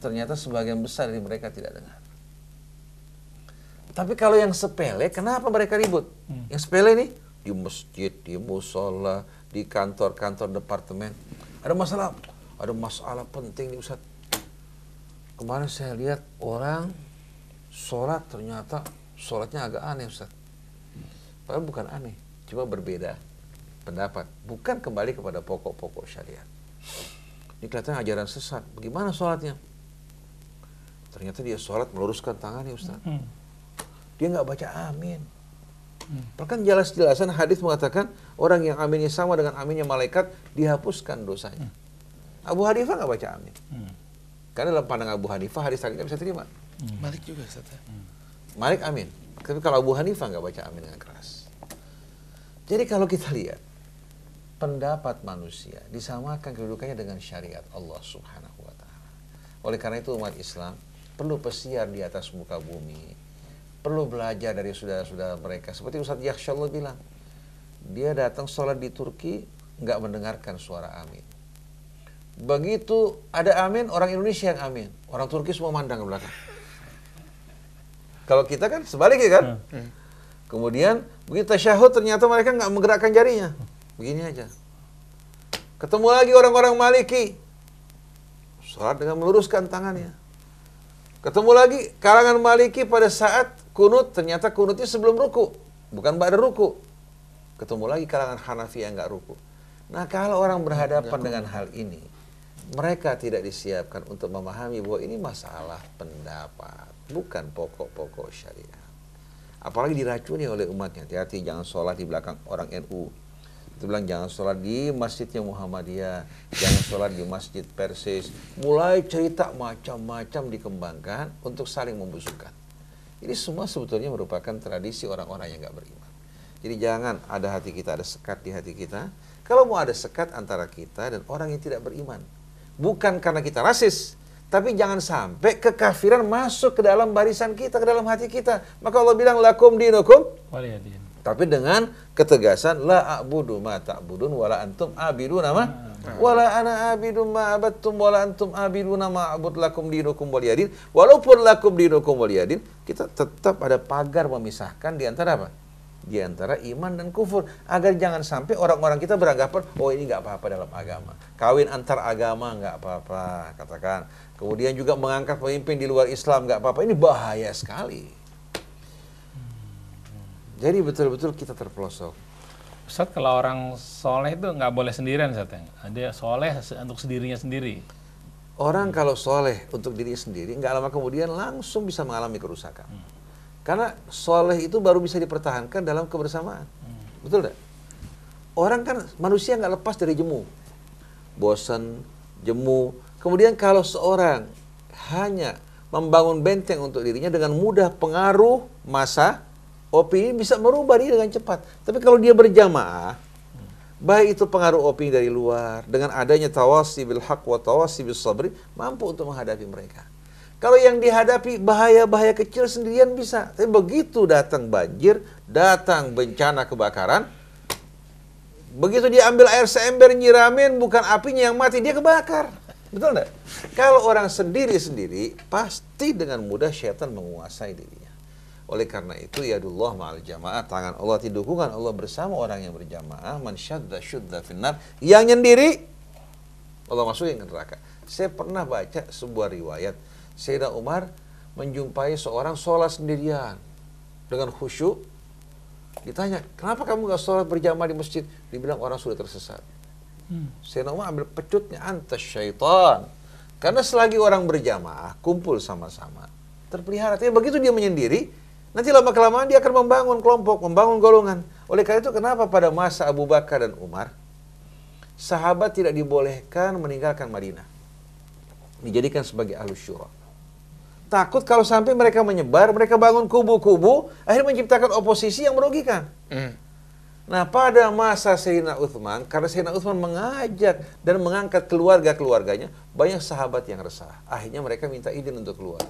B: ternyata sebagian besar dari mereka tidak dengar. Tapi kalau yang sepele, kenapa mereka ribut? Yang sepele nih, di masjid, di musola, di kantor-kantor departemen. Ada masalah penting nih Ustaz. Kemarin saya lihat orang sholat, ternyata sholatnya agak aneh Ustaz. Padahal bukan aneh, cuma berbeda pendapat. Bukan kembali kepada pokok-pokok syariat. Ini kelihatan ajaran sesat. Bagaimana sholatnya? Ternyata dia sholat meluruskan tangannya Ustaz. Dia nggak baca amin. Bahkan jelas-jelasan hadis mengatakan orang yang aminnya sama dengan aminnya malaikat dihapuskan dosanya. Abu Hanifah nggak baca amin. Karena dalam pandang Abu Hanifah hadis tadi nggak bisa terima.
C: Malik juga Ustaz.
B: Malik amin. Tapi kalau Abu Hanifah nggak baca amin dengan keras. Jadi kalau kita lihat pendapat manusia disamakan kedudukannya dengan syariat Allah Subhanahu wa taala. Oleh karena itu umat Islam perlu pesiar di atas muka bumi. Perlu belajar dari saudara-saudara mereka. Seperti Ustaz Yakhshallah bilang, dia datang sholat di Turki, nggak mendengarkan suara amin. Begitu ada amin, orang Indonesia yang amin. Orang Turki semua mandang ke belakang. Kalau kita kan sebaliknya kan. Kemudian begitu tasyahud ternyata mereka nggak menggerakkan jarinya. Begini aja. Ketemu lagi orang-orang Maliki. Sholat dengan meluruskan tangannya. Ketemu lagi kalangan Maliki pada saat kunut, ternyata kunutnya sebelum ruku, bukan ba'da ruku. Ketemu lagi kalangan Hanafi yang nggak ruku. Nah kalau orang berhadapan dengan hal ini, mereka tidak disiapkan untuk memahami bahwa ini masalah pendapat, bukan pokok-pokok syariat. Apalagi diracuni oleh umatnya. Hati-hati jangan sholat di belakang orang NU. Itu bilang jangan sholat di masjidnya Muhammadiyah, jangan sholat di masjid Persis. Mulai cerita macam-macam dikembangkan untuk saling membusukkan. Ini semua sebetulnya merupakan tradisi orang-orang yang nggak beriman. Jadi jangan ada hati kita, ada sekat di hati kita. Kalau mau ada sekat antara kita dan orang yang tidak beriman. Bukan karena kita rasis, tapi jangan sampai kekafiran masuk ke dalam barisan kita, ke dalam hati kita. Maka Allah bilang lakum dinukum waliyadin. Tapi dengan ketegasan la a'budu ma ta'budun wala antum abiduna ma wala ana abidun ma abattum wala antum abiduna ma a'bud lakum dinukum waliyadin. Walaupun lakum dinukum waliyadin, kita tetap ada pagar memisahkan di antara apa? Di antara iman dan kufur, agar jangan sampai orang-orang kita beranggapan oh ini nggak apa-apa dalam agama. Kawin antar agama nggak apa-apa, katakan. Kemudian juga mengangkat pemimpin di luar Islam nggak apa-apa. Ini bahaya sekali. Jadi betul-betul kita terpelosok.
A: Ustaz, kalau orang soleh itu nggak boleh sendirian, Ustaz. Dia soleh untuk dirinya sendiri.
B: Orang kalau soleh untuk diri sendiri, nggak lama kemudian langsung bisa mengalami kerusakan. Karena soleh itu baru bisa dipertahankan dalam kebersamaan. Betul tidak? Orang kan manusia nggak lepas dari jemu. Bosan, jemu. Kemudian kalau seorang hanya membangun benteng untuk dirinya, dengan mudah pengaruh massa, opini bisa merubah dia dengan cepat. Tapi kalau dia berjamaah, baik itu pengaruh opini dari luar, dengan adanya tawasi bil haq wa tawasi bis sabri, mampu untuk menghadapi mereka. Kalau yang dihadapi bahaya-bahaya kecil sendirian bisa. Tapi begitu datang banjir, datang bencana kebakaran, begitu dia ambil air seember nyiramin, bukan apinya yang mati, dia kebakar. Betul enggak? Kalau orang sendiri-sendiri, pasti dengan mudah syaitan menguasai dirinya. Oleh karena itu, yadullah ma'al jamaah, tangan Allah, dukungan Allah bersama orang yang berjamaah. Man syadda syudda finnar, yang nyendiri Allah masukin ke neraka. Saya pernah baca sebuah riwayat, Sayyidina Umar menjumpai seorang sholat sendirian dengan khusyuk. Ditanya, kenapa kamu gak sholat berjamaah di masjid? Dibilang orang sudah tersesat. Sayyidina Umar ambil pecutnya, antas syaitan. Karena selagi orang berjamaah, kumpul sama-sama, terpelihara. Tapi begitu dia menyendiri, nanti lama-kelamaan dia akan membangun kelompok, membangun golongan. Oleh karena itu, kenapa pada masa Abu Bakar dan Umar, sahabat tidak dibolehkan meninggalkan Madinah, dijadikan sebagai ahlus syura. Takut kalau sampai mereka menyebar, mereka bangun kubu-kubu, akhirnya menciptakan oposisi yang merugikan. Nah, pada masa Sayyidina Utsman, karena Sayyidina Utsman mengajak dan mengangkat keluarga-keluarganya, banyak sahabat yang resah. Akhirnya mereka minta izin untuk keluar.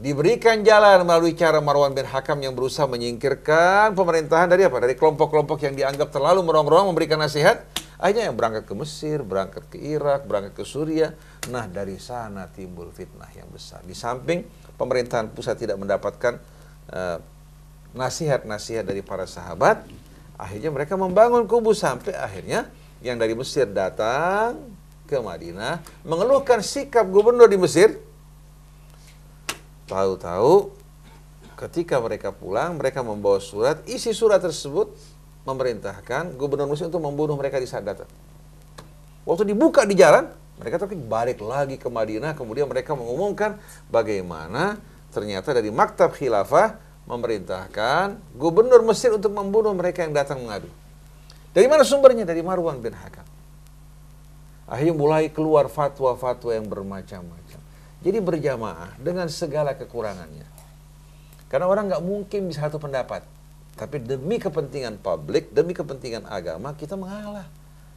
B: Diberikan jalan melalui cara Marwan bin Hakam yang berusaha menyingkirkan pemerintahan dari apa? Dari kelompok-kelompok yang dianggap terlalu merongrong, memberikan nasihat. Akhirnya yang berangkat ke Mesir, berangkat ke Irak, berangkat ke Suriah. Nah, dari sana timbul fitnah yang besar. Di samping pemerintahan pusat tidak mendapatkan nasihat-nasihat dari para sahabat, akhirnya mereka membangun kubu sampai akhirnya yang dari Mesir datang ke Madinah, mengeluhkan sikap gubernur di Mesir. Tahu-tahu ketika mereka pulang, mereka membawa surat, isi surat tersebut memerintahkan gubernur Mesir untuk membunuh mereka di saat datang. Waktu dibuka di jalan, mereka balik lagi ke Madinah, kemudian mereka mengumumkan bagaimana ternyata dari Maktab Khilafah memerintahkan gubernur Mesir untuk membunuh mereka yang datang mengadu. Dari mana sumbernya? Dari Marwan bin Hakam. Akhirnya mulai keluar fatwa-fatwa yang bermacam-macam. Jadi berjamaah dengan segala kekurangannya. Karena orang nggak mungkin bisa satu pendapat. Tapi demi kepentingan publik, demi kepentingan agama, kita mengalah.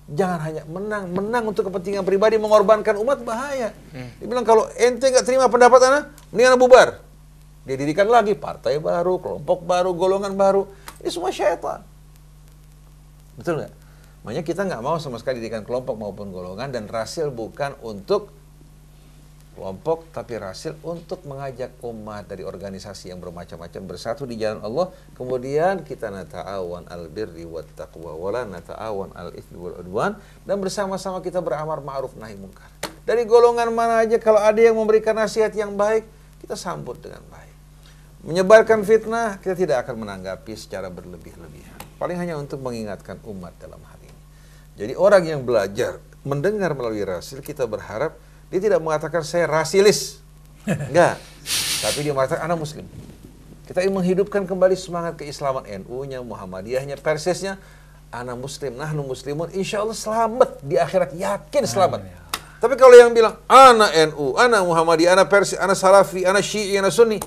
B: Jangan hanya menang untuk kepentingan pribadi, mengorbankan umat, bahaya. Dia bilang, kalau ente nggak terima pendapat anak, mendingan bubar. Dia dirikan lagi partai baru, kelompok baru, golongan baru. Ini semua syaitan. Betul nggak? Makanya kita nggak mau sama sekali dirikan kelompok maupun golongan, dan rasil bukan untuk kelompok, tapi rasil untuk mengajak umat dari organisasi yang bermacam-macam bersatu di jalan Allah. Kemudian kita nata'awan al-birri wat taqwa wala nata'awan al-itsmi wal udwan, dan bersama-sama kita beramar ma'ruf nahi munkar. Dari golongan mana aja kalau ada yang memberikan nasihat yang baik, kita sambut dengan baik. Menyebarkan fitnah, kita tidak akan menanggapi secara berlebih-lebihan. Paling hanya untuk mengingatkan umat dalam hal ini. Jadi orang yang belajar mendengar melalui rasil, kita berharap dia tidak mengatakan saya rasilis. Enggak. Tapi dia mengatakan anak muslim. Kita ingin menghidupkan kembali semangat keislaman NU-nya, Muhammadiyahnya, Persisnya. Anak muslim, nahnu muslimun, insya Allah selamat di akhirat, yakin selamat. Tapi kalau yang bilang anak NU, anak Muhammadiyah, anak Persis, anak Salafi, anak Syi'i, anak Sunni,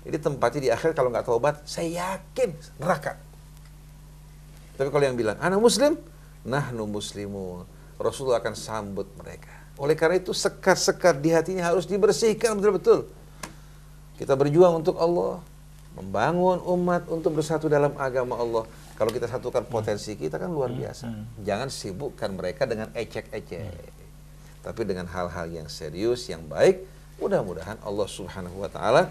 B: ini tempatnya di akhirat kalau nggak taubat, saya yakin neraka. Tapi kalau yang bilang anak muslim, nahnu muslimun, Rasulullah akan sambut mereka. Oleh karena itu sekat-sekat di hatinya harus dibersihkan betul-betul. Kita berjuang untuk Allah, membangun umat untuk bersatu dalam agama Allah. Kalau kita satukan potensi kita kan luar biasa. Jangan sibukkan mereka dengan ecek-ecek, tapi dengan hal-hal yang serius, yang baik. Mudah-mudahan Allah Subhanahu wa Ta'ala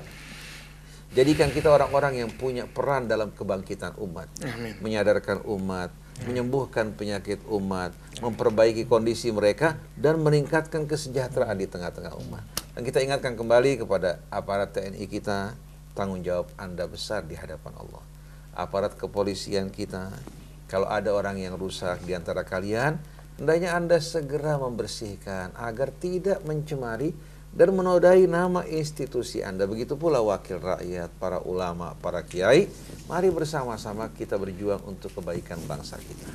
B: jadikan kita orang-orang yang punya peran dalam kebangkitan umat.
C: Amin.
B: Menyadarkan umat, menyembuhkan penyakit umat, memperbaiki kondisi mereka, dan meningkatkan kesejahteraan di tengah-tengah umat. Dan kita ingatkan kembali kepada aparat TNI kita, tanggung jawab Anda besar di hadapan Allah. Aparat kepolisian kita, kalau ada orang yang rusak di antara kalian, hendaknya Anda segera membersihkan agar tidak mencemari dan menodai nama institusi Anda. Begitu pula wakil rakyat, para ulama, para kiai. Mari bersama-sama kita berjuang untuk kebaikan bangsa kita.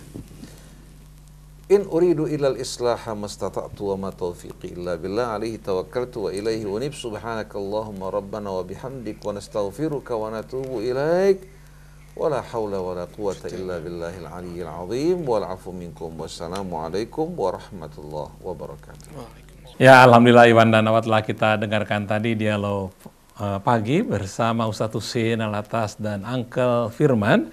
B: In uridu illal islaha mastata'tu wa ma taufiqi illa billah alaihi tawakkaltu wa ilaihi unib. Subhanakallahumma rabbana wa bihamdik wa nastaghfiruka wa natubu ilaik. Wa la hawla wa la quwata illa billahil aliyyil azim. Wal afu minkum. Wassalamualaikum warahmatullahi wabarakatuh.
A: Ya, Alhamdulillah Iwan dan Awat, telah kita dengarkan tadi dialog pagi bersama Ustadz Husein Alatas dan Uncle Firman.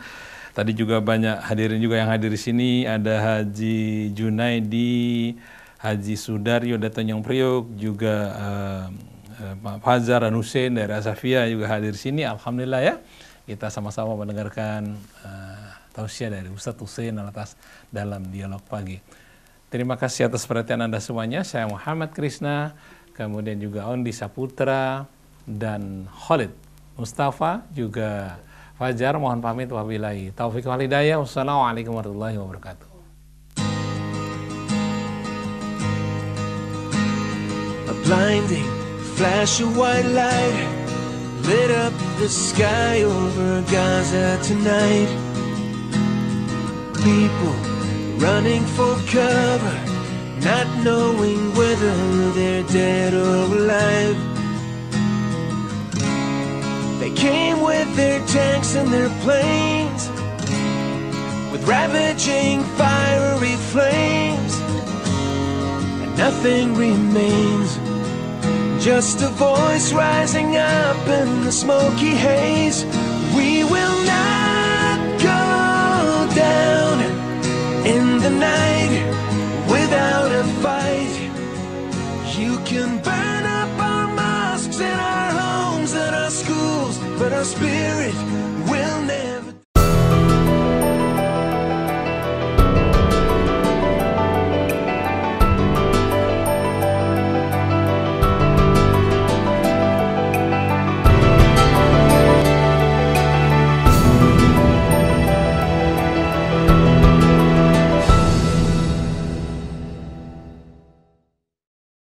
A: Tadi juga banyak hadirin juga yang hadir di sini. Ada Haji Junaidi, Haji Sudaryo dari Tanjung Priok, juga Pak Fazar dan Husein dari Asafia juga hadir di sini. Alhamdulillah ya, kita sama-sama mendengarkan tausiah dari Ustadz Husein Alatas dalam dialog pagi. Terima kasih atas perhatian Anda semuanya. Saya Muhammad Krisna, kemudian juga Ondi Saputra, dan Khalid Mustafa, juga Fajar. Mohon pamit, wabillahi taufiq wal hidayah. Wassalamualaikum warahmatullahi wabarakatuh.
D: A blinding flash of white light lit up the sky over Gaza tonight. People running for cover, not knowing whether they're dead or alive. came with their tanks and their planes, with ravaging fiery flames, and nothing remains, just a voice rising up in the smoky haze. We will not go down in the night without a fight. You can burn up our mosques and our homes and our schools, but our spirit